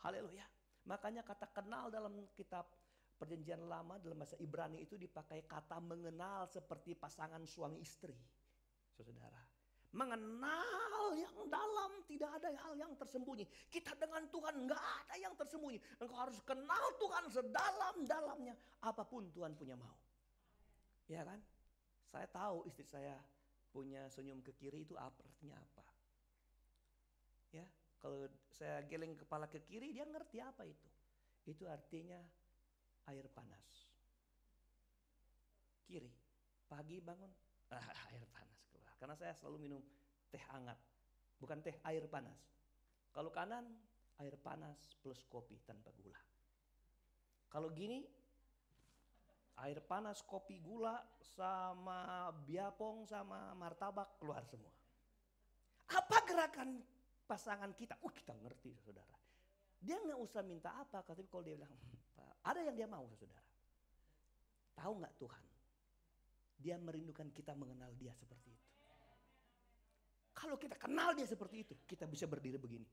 Haleluya. Makanya kata kenal dalam kitab Perjanjian Lama dalam bahasa Ibrani itu dipakai kata mengenal seperti pasangan suami istri. Saudara, mengenal yang dalam, tidak ada hal yang tersembunyi. Kita dengan Tuhan gak ada yang tersembunyi. Engkau harus kenal Tuhan sedalam-dalamnya. Apapun Tuhan punya mau. Ya kan? Saya tahu istri saya punya senyum ke kiri itu artinya apa. Ya, kalau saya geleng kepala ke kiri dia ngerti apa itu. Itu artinya air panas. Kiri, pagi bangun, air panas keluar. Karena saya selalu minum teh hangat, bukan teh air panas. Kalau kanan, air panas plus kopi tanpa gula. Kalau gini, air panas, kopi, gula, sama biapong, sama martabak keluar semua. Apa gerakan pasangan kita? Kita ngerti saudara. Dia gak usah minta apa, tapi kalau dia bilang, ada yang dia mau saudara. Tahu gak Tuhan? Dia merindukan kita mengenal dia seperti itu. Kalau kita kenal dia seperti itu, kita bisa berdiri begini.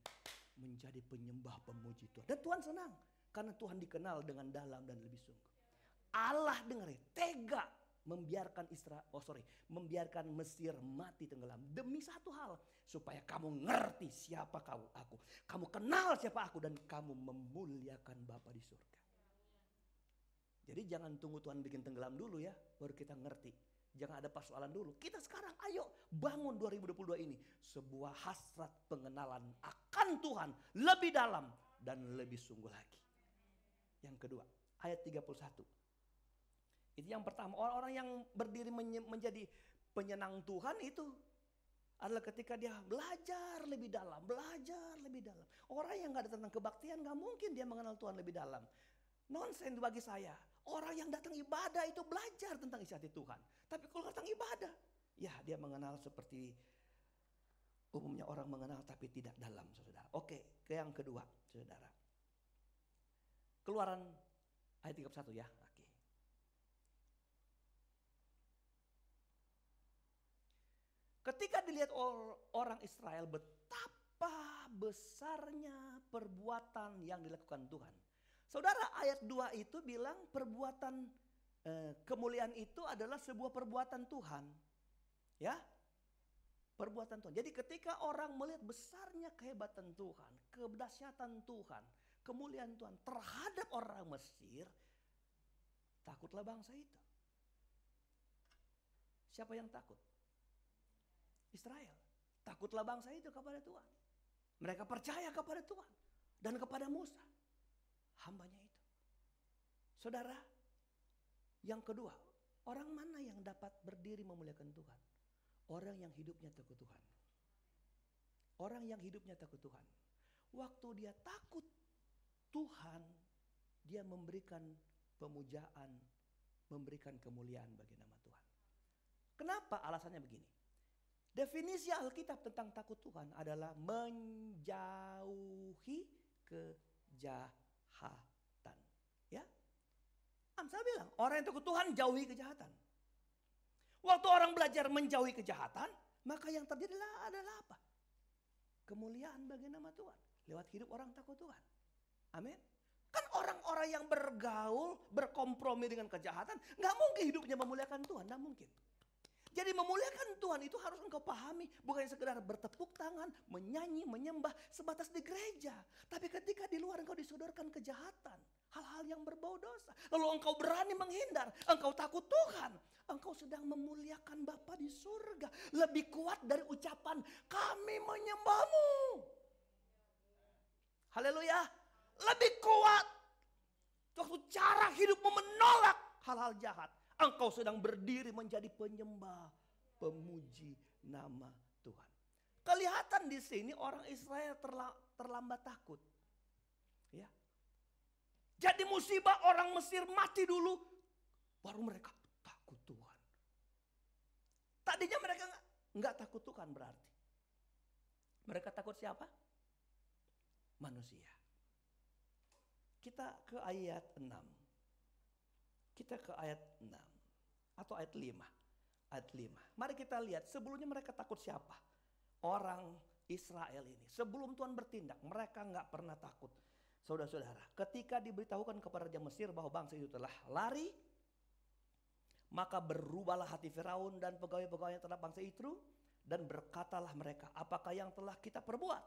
Menjadi penyembah pemuji Tuhan. Dan Tuhan senang. Karena Tuhan dikenal dengan dalam dan lebih sungguh. Allah dengar tega membiarkan membiarkan Mesir mati tenggelam. Demi satu hal. Supaya kamu ngerti siapa aku. Kamu kenal siapa aku dan kamu memuliakan Bapa di surga. Jadi jangan tunggu Tuhan bikin tenggelam dulu ya, baru kita ngerti. Jangan ada persoalan dulu. Kita sekarang ayo bangun 2022 ini. Sebuah hasrat pengenalan akan Tuhan lebih dalam dan lebih sungguh lagi. Yang kedua, ayat 31. Itu yang pertama, orang-orang yang berdiri menjadi penyenang Tuhan itu adalah ketika dia belajar lebih dalam, belajar lebih dalam. Orang yang gak datang kebaktian gak mungkin dia mengenal Tuhan lebih dalam. Nonsen bagi saya. Orang yang datang ibadah itu belajar tentang isi hati Tuhan. Tapi kalau datang ibadah, ya dia mengenal seperti umumnya orang mengenal tapi tidak dalam, saudara. Oke, ke yang kedua, saudara. Keluaran ayat 31 ya. Oke. Ketika dilihat orang Israel betapa besarnya perbuatan yang dilakukan Tuhan. Saudara, ayat 2 itu bilang perbuatan kemuliaan itu adalah sebuah perbuatan Tuhan. Ya. Perbuatan Tuhan. Jadi ketika orang melihat besarnya kehebatan Tuhan, kedahsyatan Tuhan, kemuliaan Tuhan terhadap orang Mesir, takutlah bangsa itu. Siapa yang takut? Israel. Takutlah bangsa itu kepada Tuhan. Mereka percaya kepada Tuhan dan kepada Musa, hambanya itu. Saudara, yang kedua, orang mana yang dapat berdiri memuliakan Tuhan? Orang yang hidupnya takut Tuhan. Orang yang hidupnya takut Tuhan. Waktu dia takut Tuhan, dia memberikan pemujaan, memberikan kemuliaan bagi nama Tuhan. Kenapa? Alasannya begini. Definisi Alkitab tentang takut Tuhan adalah menjauhi kejahatan. Ya, Amsal bilang orang yang takut Tuhan jauhi kejahatan. Waktu orang belajar menjauhi kejahatan, maka yang terjadi adalah apa? Kemuliaan bagi nama Tuhan lewat hidup orang takut Tuhan. Amin. Kan orang-orang yang bergaul, berkompromi dengan kejahatan, nggak mungkin hidupnya memuliakan Tuhan, nggak mungkin. Jadi memuliakan Tuhan itu harus engkau pahami, bukan sekedar bertepuk tangan, menyanyi, menyembah sebatas di gereja. Tapi ketika di luar engkau disodorkan kejahatan, hal-hal yang berbau dosa, lalu engkau berani menghindar, engkau takut Tuhan, engkau sedang memuliakan Bapa di surga. Lebih kuat dari ucapan kami menyembahmu. Haleluya. Lebih kuat. Waktu cara hidupmu menolak hal-hal jahat, engkau sedang berdiri menjadi penyembah, pemuji nama Tuhan. Kelihatan di sini orang Israel terlambat takut. Ya. Jadi musibah orang Mesir mati dulu, baru mereka takut Tuhan. Tadinya mereka nggak takut Tuhan berarti. Mereka takut siapa? Manusia. Kita ke ayat 6. Kita ke ayat 6 atau ayat 5. Ayat 5. Mari kita lihat sebelumnya mereka takut siapa? Orang Israel ini. Sebelum Tuhan bertindak, mereka nggak pernah takut. Saudara-saudara, ketika diberitahukan kepada Raja Mesir bahwa bangsa itu telah lari, maka berubahlah hati Firaun dan pegawai-pegawainya terhadap bangsa itu, dan berkatalah mereka, apakah yang telah kita perbuat?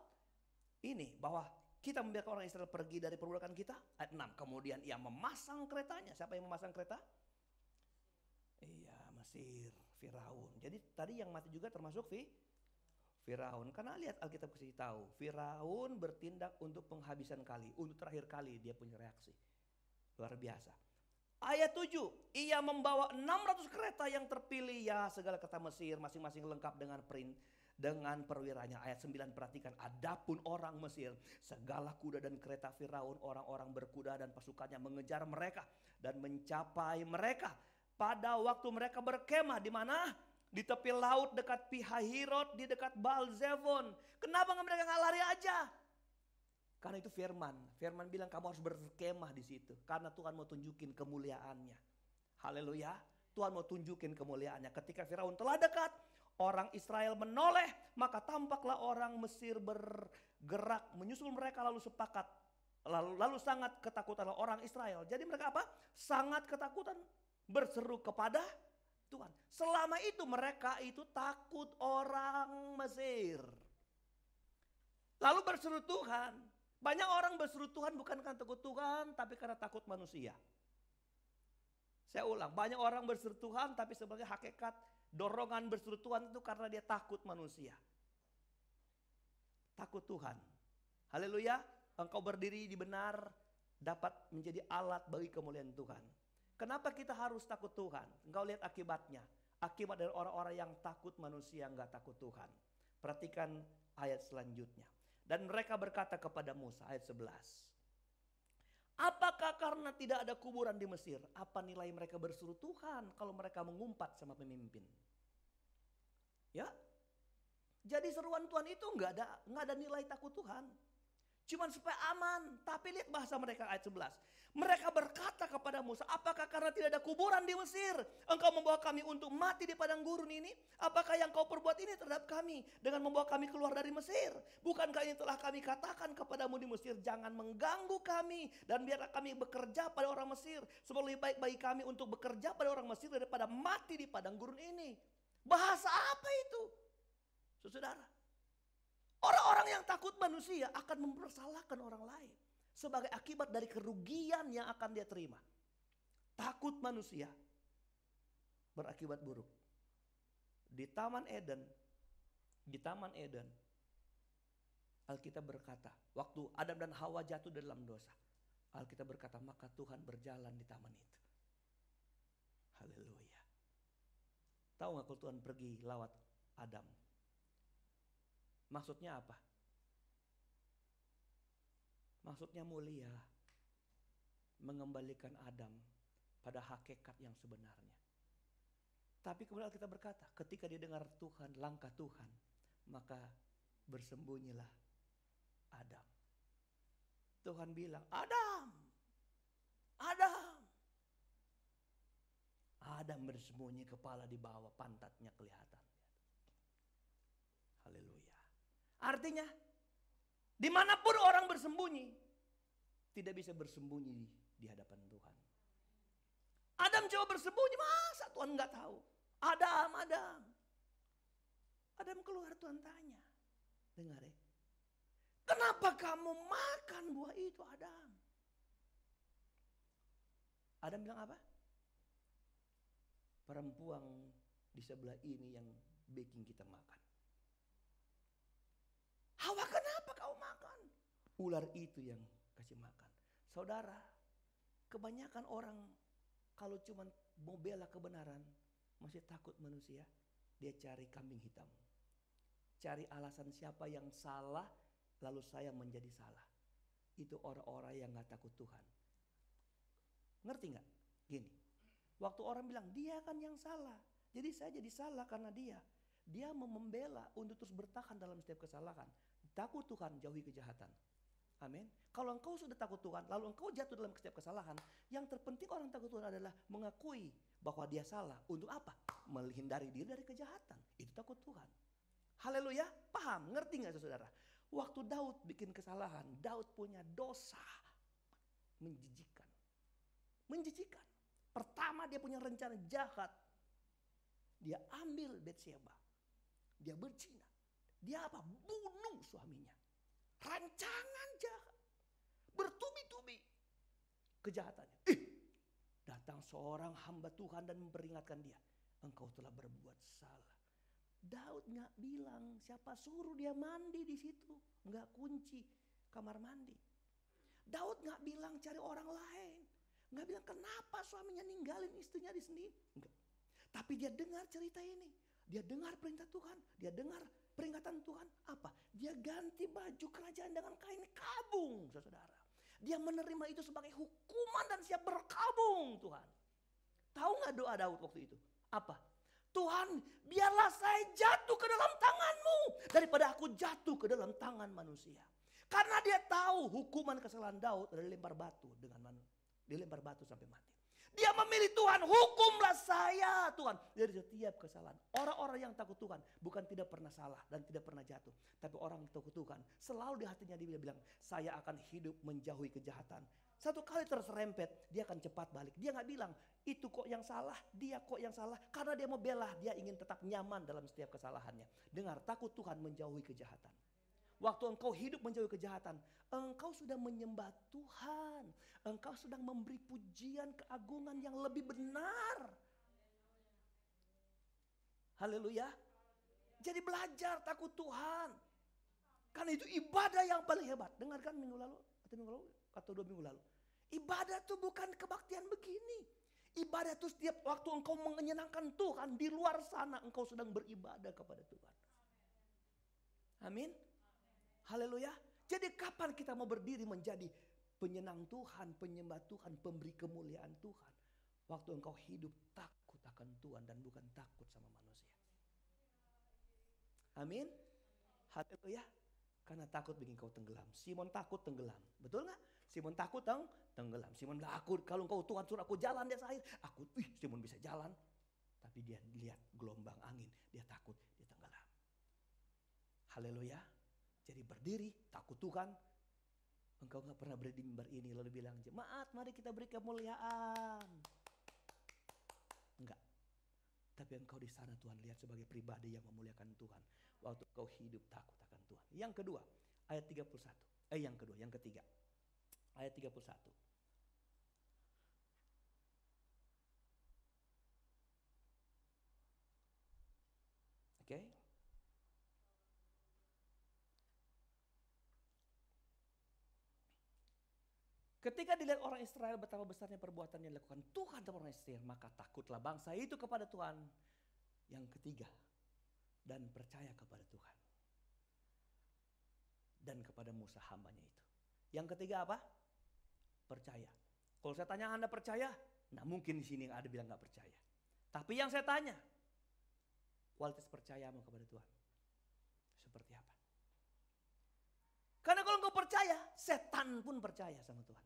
Ini bahwa kita membiarkan orang Israel pergi dari perbudakan kita. Ayat 6. Kemudian ia memasang keretanya. Siapa yang memasang kereta? Iya, Mesir, Firaun. Jadi tadi yang mati juga termasuk Firaun. Karena lihat Alkitab kasih tahu, Firaun bertindak untuk penghabisan kali, untuk terakhir kali dia punya reaksi. Luar biasa. Ayat 7, ia membawa 600 kereta yang terpilih, ya segala kereta Mesir masing-masing lengkap dengan perwiranya. Ayat 9 perhatikan, adapun orang Mesir, segala kuda dan kereta Firaun, orang-orang berkuda dan pasukannya mengejar mereka dan mencapai mereka. Pada waktu mereka berkemah di mana? Di tepi laut dekat Pihahirot, di dekat Baal-Zefon. Kenapa mereka nggak lari aja? Karena itu firman bilang kamu harus berkemah di situ. Karena Tuhan mau tunjukin kemuliaannya. Haleluya. Tuhan mau tunjukin kemuliaannya. Ketika Firaun telah dekat, orang Israel menoleh, maka tampaklah orang Mesir bergerak menyusul mereka lalu sepakat. Lalu sangat ketakutan orang Israel. Jadi mereka apa? Sangat ketakutan, berseru kepada Tuhan. Selama itu mereka itu takut orang Mesir. Lalu berseru Tuhan. Banyak orang berseru Tuhan bukan karena takut Tuhan, tapi karena takut manusia. Saya ulang, banyak orang berseru Tuhan tapi sebagai hakikat dorongan berseru Tuhan itu karena dia takut manusia. Takut Tuhan. Haleluya, engkau berdiri di benar dapat menjadi alat bagi kemuliaan Tuhan. Kenapa kita harus takut Tuhan? Engkau lihat akibatnya. Akibat dari orang-orang yang takut manusia, enggak takut Tuhan. Perhatikan ayat selanjutnya. Dan mereka berkata kepada Musa, ayat 11. Apakah karena tidak ada kuburan di Mesir? Apa nilai mereka berseru Tuhan kalau mereka mengumpat sama pemimpin? Ya, jadi seruan Tuhan itu nggak ada nilai takut Tuhan. Cuman supaya aman. Tapi lihat bahasa mereka ayat 11. Mereka berkata kepada Musa, apakah karena tidak ada kuburan di Mesir engkau membawa kami untuk mati di padang gurun ini? Apakah yang kau perbuat ini terhadap kami dengan membawa kami keluar dari Mesir? Bukankah ini telah kami katakan kepadamu di Mesir, jangan mengganggu kami dan biarlah kami bekerja pada orang Mesir. Sebab lebih baik bagi kami untuk bekerja pada orang Mesir daripada mati di padang gurun ini. Bahasa apa itu? Saudara, orang-orang yang takut manusia akan mempersalahkan orang lain sebagai akibat dari kerugian yang akan dia terima. Takut manusia berakibat buruk. Di Taman Eden, Alkitab berkata, waktu Adam dan Hawa jatuh dalam dosa, Alkitab berkata, maka Tuhan berjalan di taman itu. Haleluya. Tahu nggak kalau Tuhan pergi lawat Adam? Maksudnya apa? Maksudnya mulia, mengembalikan Adam pada hakikat yang sebenarnya. Tapi kemudian kita berkata, ketika dia dengar Tuhan, langkah Tuhan, maka bersembunyilah Adam. Tuhan bilang, Adam, Adam. Adam bersembunyi, kepala di bawah, pantatnya kelihatan. Haleluya. Artinya, dimanapun orang bersembunyi, tidak bisa bersembunyi di hadapan Tuhan. Adam coba bersembunyi, masa Tuhan nggak tahu? Adam. Adam keluar, Tuhan tanya. Dengar ya. Kenapa kamu makan buah itu, Adam? Adam bilang apa? Perempuan di sebelah ini yang bikin kita makan. Hawa, kenapa kau makan? Ular itu yang kasih makan. Saudara, kebanyakan orang kalau cuma mau bela kebenaran, masih takut manusia, dia cari kambing hitam. Cari alasan siapa yang salah, lalu saya menjadi salah. Itu orang-orang yang gak takut Tuhan. Ngerti gak? Gini, waktu orang bilang dia kan yang salah, jadi saya jadi salah karena dia. Dia mau membela untuk terus bertahan dalam setiap kesalahan. Takut Tuhan, jauhi kejahatan. Amin. Kalau engkau sudah takut Tuhan, lalu engkau jatuh dalam setiap kesalahan, yang terpenting orang takut Tuhan adalah mengakui bahwa dia salah. Untuk apa? Menghindari diri dari kejahatan. Itu takut Tuhan. Haleluya. Paham? Ngerti gak saudara? Waktu Daud bikin kesalahan, Daud punya dosa menjijikan. Menjijikan. Pertama dia punya rencana jahat. Dia ambil Batsyeba. Dia berzina. Dia apa? Bunuh suaminya. Rancangan jahat. Bertubi-tubi kejahatannya. Datang seorang hamba Tuhan dan memperingatkan dia. Engkau telah berbuat salah. Daud gak bilang siapa suruh dia mandi di situ. Gak kunci kamar mandi. Daud gak bilang cari orang lain. Gak bilang kenapa suaminya ninggalin istrinya di sini. Enggak. Tapi dia dengar cerita ini. Dia dengar perintah Tuhan. Dia dengar peringatan Tuhan. Apa? Dia ganti baju kerajaan dengan kain kabung, saudara. Dia menerima itu sebagai hukuman dan siap berkabung, Tuhan. Tahu gak doa Daud waktu itu? Apa? Tuhan, biarlah saya jatuh ke dalam tangan-Mu daripada aku jatuh ke dalam tangan manusia. Karena dia tahu hukuman kesalahan Daud adalah dilempar batu dilempar batu sampai mati. Dia memilih Tuhan, hukumlah saya Tuhan dari setiap kesalahan. Orang-orang yang takut Tuhan bukan tidak pernah salah dan tidak pernah jatuh. Tapi orang yang takut Tuhan selalu di hatinya dia bilang, saya akan hidup menjauhi kejahatan. Satu kali terserempet, dia akan cepat balik. Dia gak bilang, itu kok yang salah, dia kok yang salah. Karena dia mau bela, dia ingin tetap nyaman dalam setiap kesalahannya. Dengar, takut Tuhan menjauhi kejahatan. Waktu engkau hidup menjauhi kejahatan, engkau sudah menyembah Tuhan. Engkau sedang memberi pujian keagungan yang lebih benar. Haleluya. Jadi belajar takut Tuhan. Karena itu ibadah yang paling hebat. Dengarkan minggu lalu atau 2 minggu lalu. Ibadah itu bukan kebaktian begini. Ibadah itu setiap waktu engkau menyenangkan Tuhan. Di luar sana engkau sedang beribadah kepada Tuhan. Amin. Haleluya. Jadi kapan kita mau berdiri menjadi penyenang Tuhan, penyembah Tuhan, pemberi kemuliaan Tuhan? Waktu engkau hidup takut akan Tuhan dan bukan takut sama manusia. Amin. Haleluya. Karena takut bikin kau tenggelam. Simon takut tenggelam. Betul gak? Simon takut tenggelam. Simon bilang, aku kalau engkau Tuhan suruh aku jalan di atas air. Simon bisa jalan. Tapi dia lihat gelombang angin. Dia takut, dia tenggelam. Haleluya. Jadi berdiri, takut Tuhan. Engkau gak pernah berdiri di mimbar ini lalu bilang, jemaat mari kita beri kemuliaan. Enggak. Tapi engkau di sana Tuhan lihat sebagai pribadi yang memuliakan Tuhan. Waktu engkau hidup takut akan Tuhan. Yang kedua, ayat 31. Yang ketiga. Ayat 31. Oke. Ketika dilihat orang Israel betapa besarnya perbuatan yang dilakukan Tuhan terhadap orang Israel, maka takutlah bangsa itu kepada Tuhan. Yang ketiga, dan percaya kepada Tuhan. Dan kepada Musa hambanya itu. Yang ketiga apa? Percaya. Kalau saya tanya Anda percaya? Nah mungkin di sini ada bilang gak percaya. Tapi yang saya tanya, kualitas percayamu kepada Tuhan seperti apa? Karena kalau engkau percaya, setan pun percaya sama Tuhan.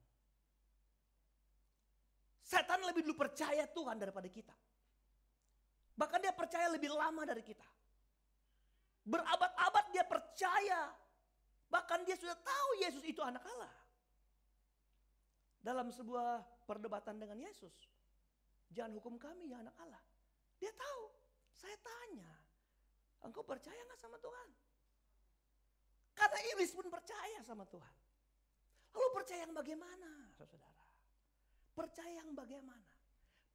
Setan lebih dulu percaya Tuhan daripada kita. Bahkan dia percaya lebih lama dari kita. Berabad-abad dia percaya. Bahkan dia sudah tahu Yesus itu anak Allah. Dalam sebuah perdebatan dengan Yesus. Jangan hukum kami ya anak Allah. Dia tahu. Saya tanya. Engkau percaya gak sama Tuhan? Karena iblis pun percaya sama Tuhan. Lalu percaya yang bagaimana saudara? Percaya yang bagaimana?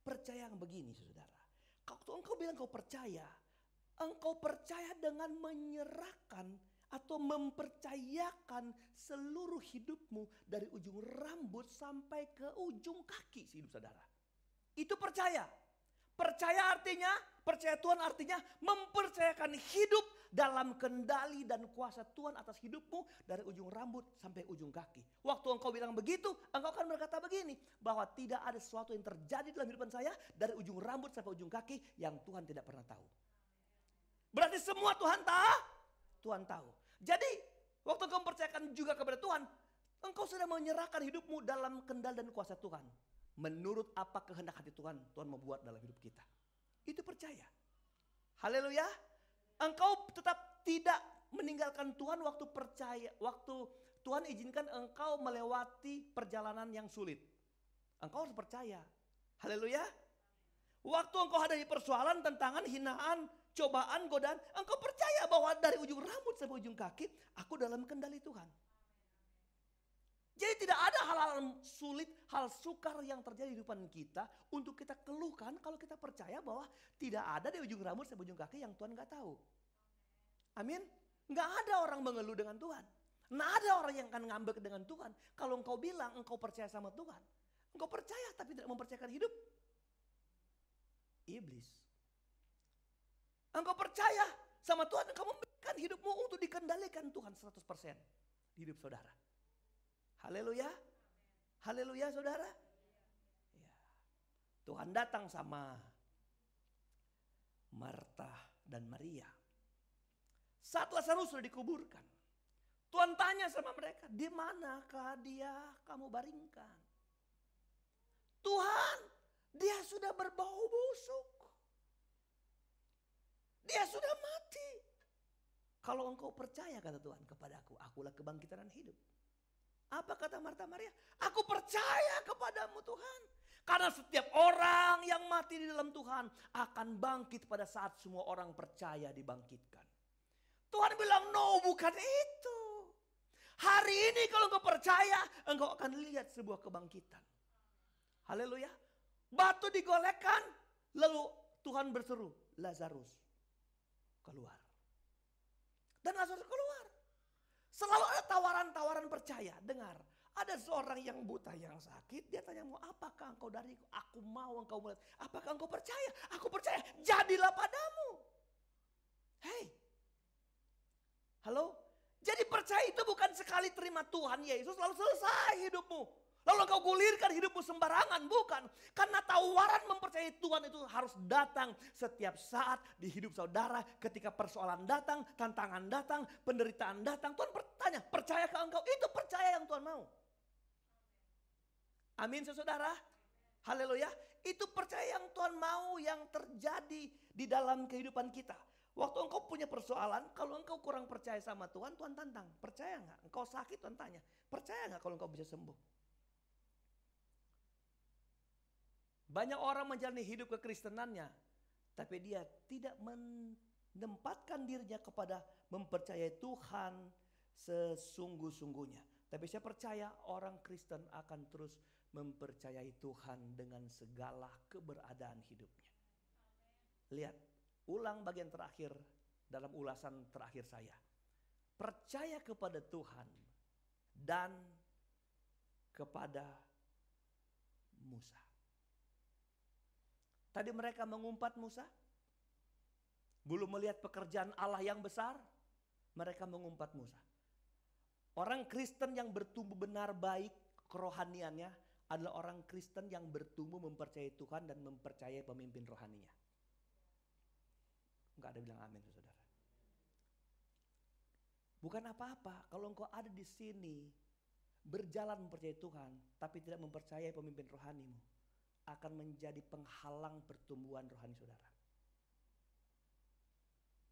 Percaya yang begini saudara. Kalau engkau bilang engkau percaya dengan menyerahkan atau mempercayakan seluruh hidupmu dari ujung rambut sampai ke ujung kaki hidup saudara. Itu percaya. Percaya Tuhan artinya mempercayakan hidup dalam kendali dan kuasa Tuhan atas hidupmu dari ujung rambut sampai ujung kaki. Waktu engkau bilang begitu, engkau akan berkata begini, bahwa tidak ada sesuatu yang terjadi dalam hidup saya dari ujung rambut sampai ujung kaki yang Tuhan tidak pernah tahu. Berarti semua Tuhan tahu. Jadi waktu engkau mempercayakan juga kepada Tuhan, engkau sudah menyerahkan hidupmu dalam kendali dan kuasa Tuhan. Menurut apa kehendak hati Tuhan mau buat dalam hidup kita. Itu percaya. Haleluya. Engkau tetap tidak meninggalkan Tuhan waktu Tuhan izinkan engkau melewati perjalanan yang sulit. Engkau harus percaya. Haleluya. Waktu engkau hadapi persoalan, tantangan, hinaan, cobaan, godaan, engkau percaya bahwa dari ujung rambut sampai ujung kaki, aku dalam kendali Tuhan. Jadi tidak ada hal-hal sulit, hal sukar yang terjadi di kehidupan kita untuk kita keluhkan kalau kita percaya bahwa tidak ada di ujung rambut sampai ujung kaki yang Tuhan gak tahu. Amin. Gak ada orang mengeluh dengan Tuhan. Gak ada orang yang akan ngambek dengan Tuhan. Kalau engkau bilang engkau percaya sama Tuhan, engkau percaya tapi tidak mempercayakan hidup, iblis. Engkau percaya sama Tuhan, engkau memberikan hidupmu untuk dikendalikan Tuhan 100% di hidup saudara. Haleluya. Haleluya saudara. Ya. Tuhan datang sama Marta dan Maria. Saat Lazarus sudah dikuburkan. Tuhan tanya sama mereka, di manakah dia kamu baringkan? Tuhan, dia sudah berbau busuk. Dia sudah mati. Kalau engkau percaya kata Tuhan kepadaku, akulah kebangkitan dan hidup. Apa kata Marta Maria? Aku percaya kepadamu Tuhan. Karena setiap orang yang mati di dalam Tuhan akan bangkit pada saat semua orang percaya dibangkitkan. Tuhan bilang, no bukan itu. Hari ini kalau engkau percaya, engkau akan lihat sebuah kebangkitan. Haleluya. Batu digolekkan, lalu Tuhan berseru, Lazarus keluar. Dan Lazarus keluar. Selalu ada tawaran-tawaran percaya. Dengar, ada seorang yang buta yang sakit. Dia tanya, mau apakah engkau dariku? Aku mau engkau melihat. Apakah engkau percaya? Aku percaya. Jadilah padamu. Hei. Halo. percaya itu bukan sekali terima Tuhan Yesus lalu selesai hidupmu. Lalu kau gulirkan hidupmu sembarangan, bukan. Karena tawaran mempercayai Tuhan itu harus datang setiap saat di hidup saudara. Ketika persoalan datang, tantangan datang, penderitaan datang. Tuhan bertanya, percayakah engkau? Itu percaya yang Tuhan mau. Amin saudara. Haleluya. Itu percaya yang Tuhan mau yang terjadi di dalam kehidupan kita. Waktu engkau punya persoalan, kalau engkau kurang percaya sama Tuhan, Tuhan tantang. Percaya nggak? Engkau sakit, Tuhan tanya. Percaya nggak kalau engkau bisa sembuh? Banyak orang menjalani hidup kekristenannya, tapi dia tidak menempatkan dirinya kepada mempercayai Tuhan sesungguh-sungguhnya. Tapi saya percaya orang Kristen akan terus mempercayai Tuhan dengan segala keberadaan hidupnya. Lihat, ulang bagian terakhir dalam ulasan terakhir saya. Percaya kepada Tuhan dan kepada Musa. Tadi mereka mengumpat Musa. Belum melihat pekerjaan Allah yang besar. Mereka mengumpat Musa. Orang Kristen yang bertumbuh benar baik kerohaniannya adalah orang Kristen yang bertumbuh mempercayai Tuhan dan mempercayai pemimpin rohaninya. Enggak ada bilang amin saudara. Bukan apa-apa kalau engkau ada di sini berjalan mempercayai Tuhan tapi tidak mempercayai pemimpin rohanimu. Akan menjadi penghalang pertumbuhan rohani saudara.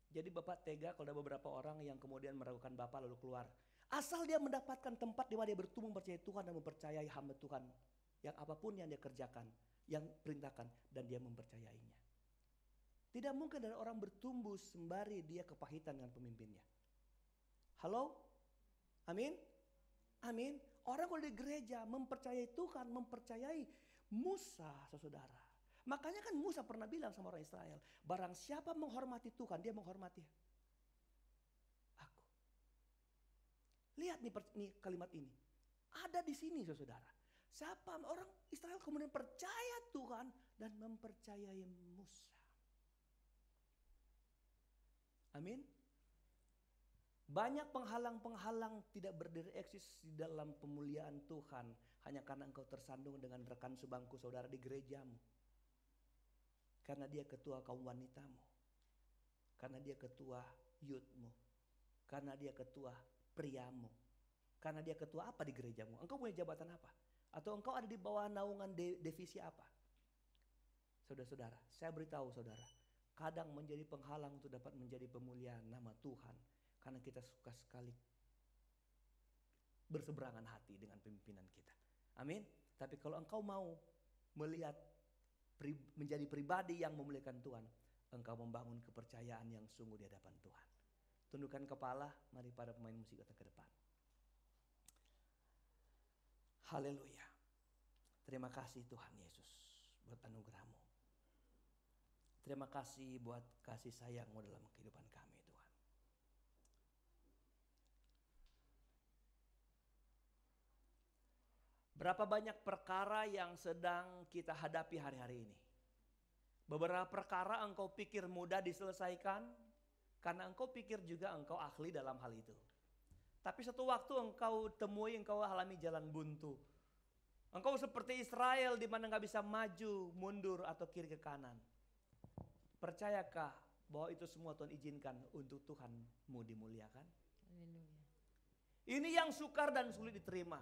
Jadi Bapak tega kalau ada beberapa orang yang kemudian meragukan Bapak lalu keluar. Asal dia mendapatkan tempat di mana dia bertumbuh mempercayai Tuhan dan mempercayai hamba Tuhan. Yang apapun yang dia kerjakan, yang perintahkan dan dia mempercayainya. Tidak mungkin ada orang bertumbuh sembari dia kepahitan dengan pemimpinnya. Halo? Amin? Amin. Orang kalau di gereja mempercayai Tuhan, mempercayai Musa, saudara. Makanya kan Musa pernah bilang sama orang Israel, barang siapa menghormati Tuhan, dia menghormati aku. Lihat nih kalimat ini. Ada di sini, saudara. Siapa orang Israel kemudian percaya Tuhan dan mempercayai Musa. Amin. Banyak penghalang-penghalang tidak berdiri eksis di dalam pemuliaan Tuhan. Hanya karena engkau tersandung dengan rekan sebangku saudara di gerejamu. Karena dia ketua kaum wanitamu. Karena dia ketua youthmu. Karena dia ketua priamu. Karena dia ketua apa di gerejamu. Engkau punya jabatan apa? Atau engkau ada di bawah naungan divisi apa? Saudara-saudara, saya beritahu saudara. Kadang menjadi penghalang untuk dapat menjadi pemuliaan nama Tuhan. Karena kita suka sekali berseberangan hati dengan pimpinan kita. Amin. Tapi kalau engkau mau melihat menjadi pribadi yang memuliakan Tuhan, engkau membangun kepercayaan yang sungguh di hadapan Tuhan. Tundukkan kepala, mari para pemain musik datang ke depan. Haleluya. Terima kasih Tuhan Yesus buat anugerah-Mu. Terima kasih buat kasih sayang-Mu dalam kehidupan kami Tuhan. Berapa banyak perkara yang sedang kita hadapi hari-hari ini. Beberapa perkara engkau pikir mudah diselesaikan. Karena engkau pikir juga engkau ahli dalam hal itu. Tapi satu waktu engkau temui, engkau alami jalan buntu. Engkau seperti Israel di mana gak bisa maju, mundur atau kiri ke kanan. Percayakah bahwa itu semua Tuhan izinkan untuk Tuhanmu dimuliakan? Haleluya. Ini yang sukar dan sulit diterima.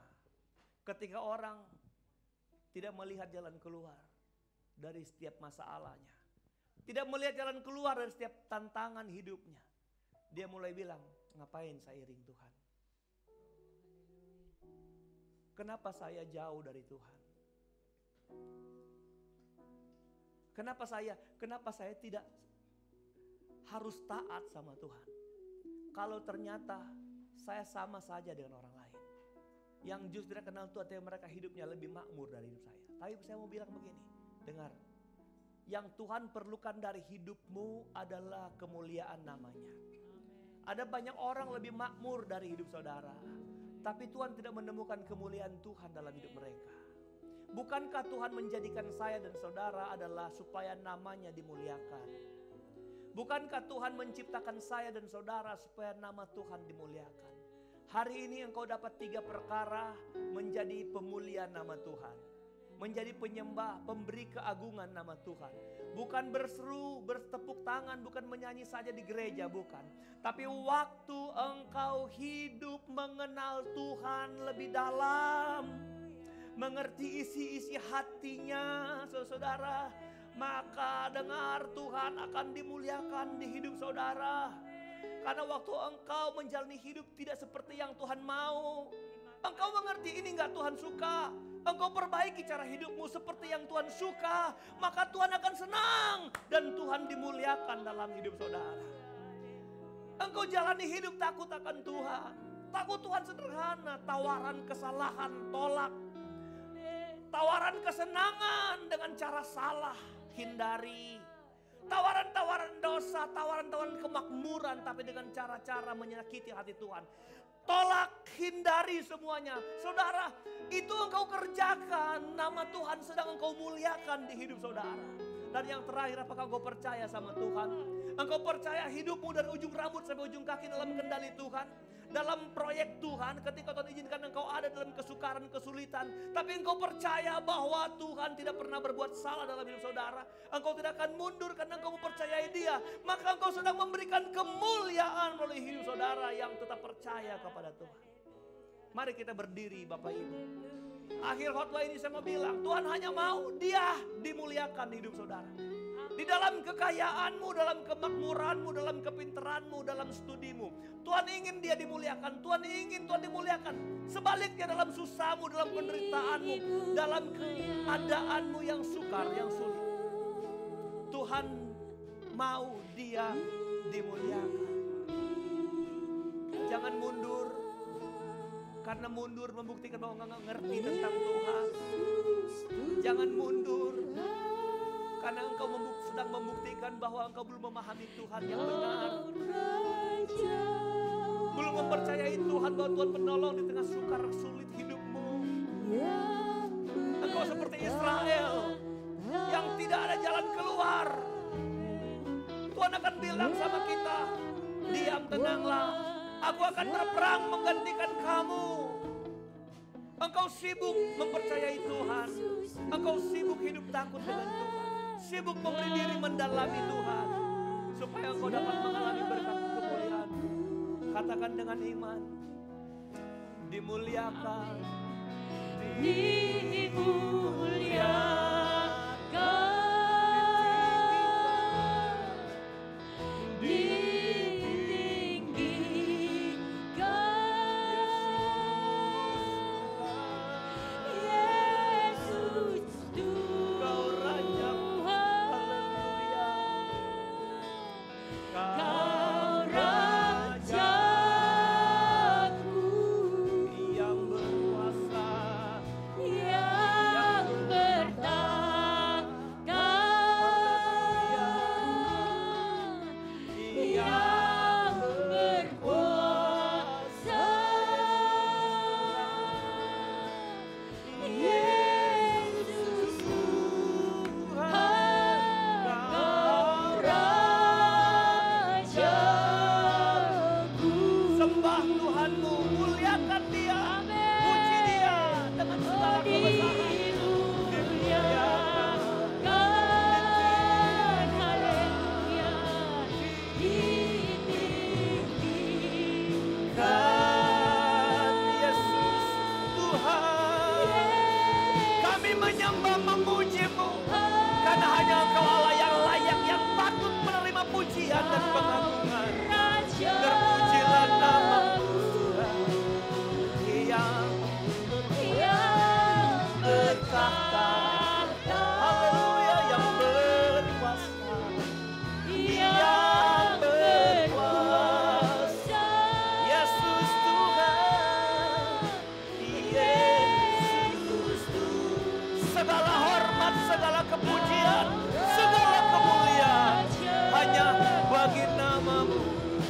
Ketika orang tidak melihat jalan keluar dari setiap masalahnya. Tidak melihat jalan keluar dari setiap tantangan hidupnya. Dia mulai bilang, ngapain saya iring Tuhan? Kenapa saya jauh dari Tuhan? Kenapa saya tidak harus taat sama Tuhan? Kalau ternyata saya sama saja dengan orang lain. Yang justru tidak kenal Tuhan, tapi mereka hidupnya lebih makmur dari hidup saya. Tapi saya mau bilang begini, dengar. Yang Tuhan perlukan dari hidupmu adalah kemuliaan namanya. Ada banyak orang lebih makmur dari hidup saudara. Tapi Tuhan tidak menemukan kemuliaan Tuhan dalam hidup mereka. Bukankah Tuhan menjadikan saya dan saudara adalah supaya namanya dimuliakan? Bukankah Tuhan menciptakan saya dan saudara supaya nama Tuhan dimuliakan? Hari ini engkau dapat 3 perkara menjadi pemuliaan nama Tuhan. Menjadi penyembah, pemberi keagungan nama Tuhan. Bukan berseru, bertepuk tangan, bukan menyanyi saja di gereja, bukan. Tapi waktu engkau hidup mengenal Tuhan lebih dalam, mengerti isi-isi hatinya, saudara, maka dengar Tuhan akan dimuliakan di hidup saudara. Karena waktu engkau menjalani hidup tidak seperti yang Tuhan mau, engkau mengerti ini enggak Tuhan suka, engkau perbaiki cara hidupmu seperti yang Tuhan suka, maka Tuhan akan senang dan Tuhan dimuliakan dalam hidup saudara. Engkau jalani hidup takut akan Tuhan. Takut Tuhan sederhana, tawaran kesalahan tolak. Tawaran kesenangan dengan cara salah hindari. Tawaran-tawaran dosa, tawaran-tawaran kemakmuran tapi dengan cara-cara menyakiti hati Tuhan. Tolak, hindari semuanya. Saudara, itu engkau kerjakan, nama Tuhan sedang engkau muliakan di hidup saudara. Dan yang terakhir, apakah engkau percaya sama Tuhan? Engkau percaya hidupmu dari ujung rambut sampai ujung kaki dalam kendali Tuhan? Dalam proyek Tuhan, ketika Tuhan izinkan engkau ada dalam kesukaran, kesulitan, tapi engkau percaya bahwa Tuhan tidak pernah berbuat salah dalam hidup saudara. Engkau tidak akan mundur karena engkau mempercayai Dia. Maka engkau sedang memberikan kemuliaan melalui hidup saudara yang tetap percaya kepada Tuhan. Mari kita berdiri Bapak Ibu. Akhir khotbah ini saya mau bilang, Tuhan hanya mau Dia dimuliakan di hidup saudara. Di dalam kekayaanmu, dalam kemakmuranmu, dalam kepintaranmu, dalam studimu, Tuhan ingin Dia dimuliakan. Tuhan ingin Tuhan dimuliakan. Sebaliknya dalam susahmu, dalam penderitaanmu, dalam keadaanmu yang sukar, yang sulit, Tuhan mau Dia dimuliakan. Jangan mundur, karena mundur membuktikan bahwa enggak ngerti tentang Tuhan. Jangan mundur, karena engkau sedang membuktikan bahwa engkau belum memahami Tuhan yang benar. Belum mempercayai Tuhan bahwa Tuhan penolong di tengah sukar sulit hidupmu. Engkau seperti Israel yang tidak ada jalan keluar. Tuhan akan bilang sama kita, diam, tenanglah, aku akan berperang menggantikan kamu. Engkau sibuk mempercayai Tuhan. Engkau sibuk hidup takut dengan Tuhan. Sibuk memberi diri mendalami Tuhan. Supaya engkau dapat mengalami berkat kemuliaan. Katakan dengan iman. Dimuliakan.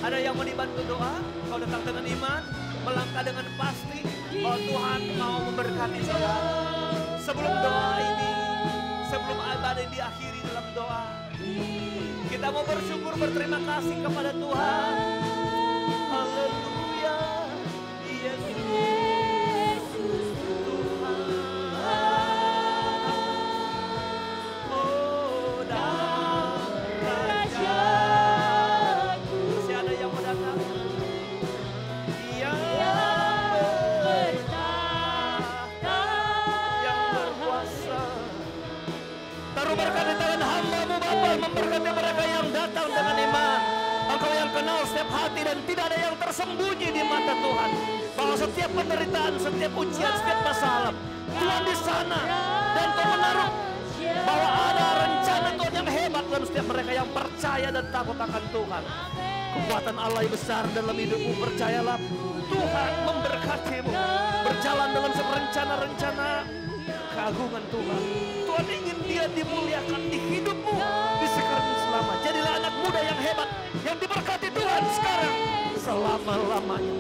Ada yang mau dibantu doa? Kau datang dengan iman, melangkah dengan pasti bahwa Tuhan mau memberkati saudara. Sebelum doa ini, sebelum ibadah diakhiri dalam doa, kita mau bersyukur, berterima kasih kepada Tuhan. Haleluya. mengenal setiap hati dan tidak ada yang tersembunyi di mata Tuhan. Bahwa setiap penderitaan, setiap ujian, setiap masalah, Tuhan di sana. Dan Tuhan menaruh bahwa ada rencana Tuhan yang hebat dalam setiap mereka yang percaya dan takut akan Tuhan. Kekuatan Allah yang besar dalam hidupmu, percayalah Tuhan memberkatimu. Berjalan dalam rencana-rencana keagungan Tuhan. Tuhan ingin dia dimuliakan di hidupmu, di sekarang selama. Jadilah anak muda yang hebat, yang diberkati Tuhan sekarang selama-lamanya.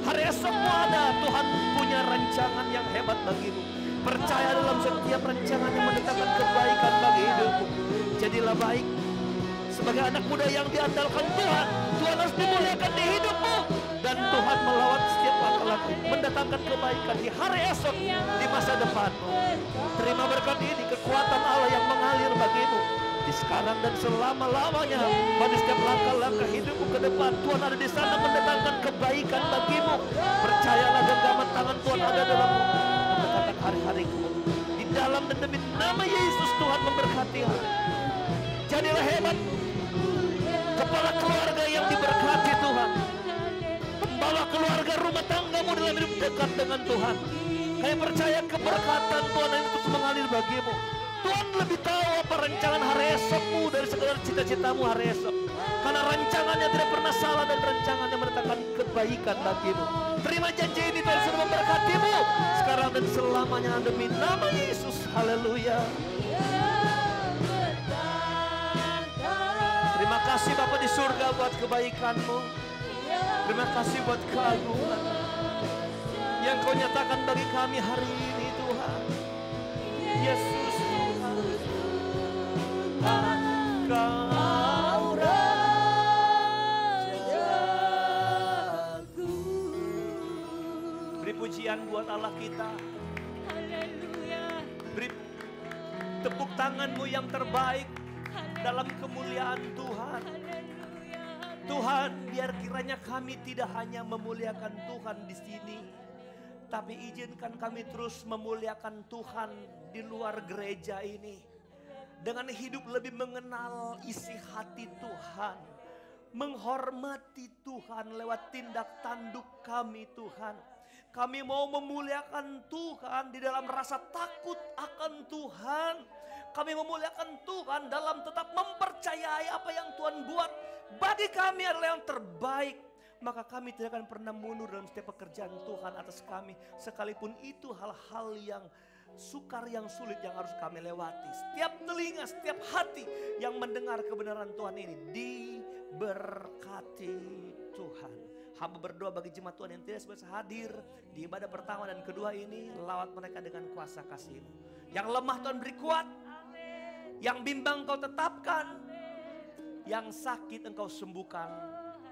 Hari esok ada, Tuhan punya rancangan yang hebat bagimu. Percaya dalam setiap rancangan yang mendatangkan kebaikan bagi hidupmu. Jadilah baik sebagai anak muda yang diandalkan Tuhan. Tuhan harus dimuliakan di hidupmu. Dan Tuhan melawat setiap laki-laki, mendatangkan kebaikan di hari esok, di masa depanmu. Terima berkat ini, kekuatan Allah yang mengalir bagimu di sekarang dan selama-lamanya. Pada setiap langkah-langkah hidupmu ke depan, Tuhan ada di sana mendatangkan kebaikan bagimu. Percayalah, genggaman tangan Tuhan ada dalammu, mendatangkan hari-harimu. Di dalam dan demi nama Yesus, Tuhan memberkati hari. Jadilah hebat, kepala keluarga yang diberkati Tuhan. Membawa keluarga, rumah tanggamu dalam hidup dekat dengan Tuhan. Kayak percaya keberkatan Tuhan yang terus mengalir bagimu. Tuhan lebih tahu apa rancangan hari esokmu dari segala cita-citamu hari esok. Karena rancangannya tidak pernah salah dan rancangannya mendatangkan kebaikan bagimu. Terima janji ini, Tuhan sudah memberkatimu sekarang dan selamanya demi nama Yesus. Haleluya. Terima kasih Bapa di surga buat kebaikan-Mu. Terima kasih buat keagungan yang Kau nyatakan bagi kami hari ini Tuhan. Yesus Tuhan, Engkau Rajaku. Beri pujian buat Allah kita. Beri tepuk tanganmu yang terbaik dalam kemuliaan Tuhan. Tuhan, biar kiranya kami tidak hanya memuliakan Tuhan di sini, tapi izinkan kami terus memuliakan Tuhan di luar gereja ini. Dengan hidup lebih mengenal isi hati Tuhan, menghormati Tuhan lewat tindak tanduk kami Tuhan. Kami mau memuliakan Tuhan di dalam rasa takut akan Tuhan. Kami memuliakan Tuhan dalam tetap mempercayai apa yang Tuhan buat bagi kami adalah yang terbaik. Maka kami tidak akan pernah mundur dalam setiap pekerjaan Tuhan atas kami. Sekalipun itu hal-hal yang sukar, yang sulit yang harus kami lewati. Setiap telinga, setiap hati yang mendengar kebenaran Tuhan ini diberkati Tuhan. Hamba berdoa bagi jemaat Tuhan yang tidak bisa hadir di ibadah pertama dan kedua ini. Lawat mereka dengan kuasa kasih-Mu. Yang lemah Tuhan beri kuat. Yang bimbang Kau tetapkan. Yang sakit Engkau sembuhkan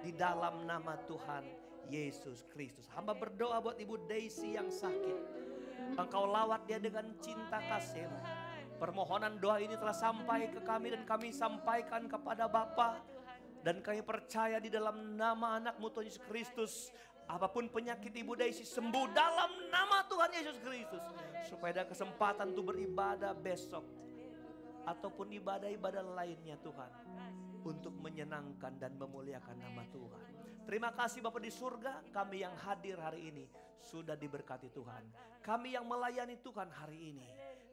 di dalam nama Tuhan Yesus Kristus. Hamba berdoa buat Ibu Daisy yang sakit. Engkau lawat dia dengan cinta kasih-Mu. Permohonan doa ini telah sampai ke kami dan kami sampaikan kepada Bapa. Dan kami percaya di dalam nama anak-Mu Tuhan Yesus Kristus. Apapun penyakit Ibu Daisy sembuh dalam nama Tuhan Yesus Kristus. Supaya ada kesempatan untuk beribadah besok. Ataupun ibadah-ibadah lainnya Tuhan. Untuk menyenangkan dan memuliakan nama Tuhan. Terima kasih Bapa di surga, kami yang hadir hari ini sudah diberkati Tuhan. Kami yang melayani Tuhan hari ini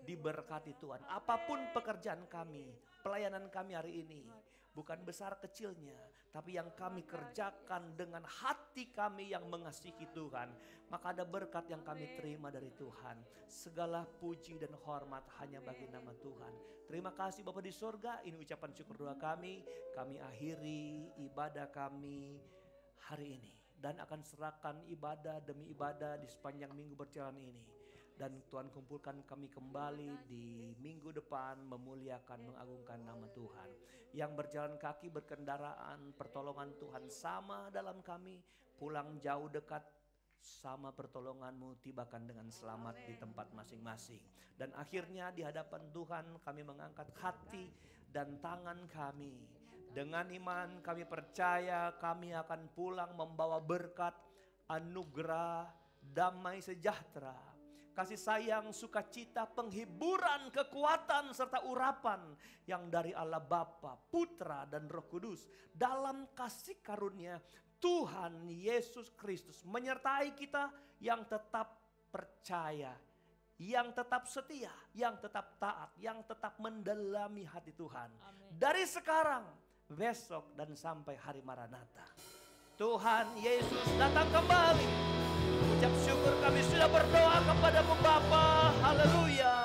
diberkati Tuhan. Apapun pekerjaan kami, pelayanan kami hari ini, bukan besar kecilnya, tapi yang kami kerjakan dengan hati kami yang mengasihi Tuhan, maka ada berkat yang kami terima dari Tuhan. Segala puji dan hormat hanya bagi nama Tuhan. Terima kasih Bapa di surga, ini ucapan syukur doa kami. Kami akhiri ibadah kami hari ini. Dan akan serahkan ibadah demi ibadah di sepanjang minggu berjalan ini. Dan Tuhan kumpulkan kami kembali di minggu depan memuliakan, mengagungkan nama Tuhan. Yang berjalan kaki, berkendaraan, pertolongan Tuhan sama dalam kami. Pulang jauh dekat, sama pertolongan-Mu, tibakan dengan selamat di tempat masing-masing. Dan akhirnya di hadapan Tuhan kami mengangkat hati dan tangan kami. Dengan iman kami percaya kami akan pulang membawa berkat, anugerah, damai sejahtera, kasih sayang, sukacita, penghiburan, kekuatan, serta urapan yang dari Allah Bapa, Putra, dan Roh Kudus dalam kasih karunia Tuhan Yesus Kristus menyertai kita yang tetap percaya, yang tetap setia, yang tetap taat, yang tetap mendalami hati Tuhan. Amin. Dari sekarang, besok, dan sampai hari Maranatha. Tuhan Yesus datang kembali. Ucap syukur kami sudah berdoa kepadamu Bapa. Haleluya.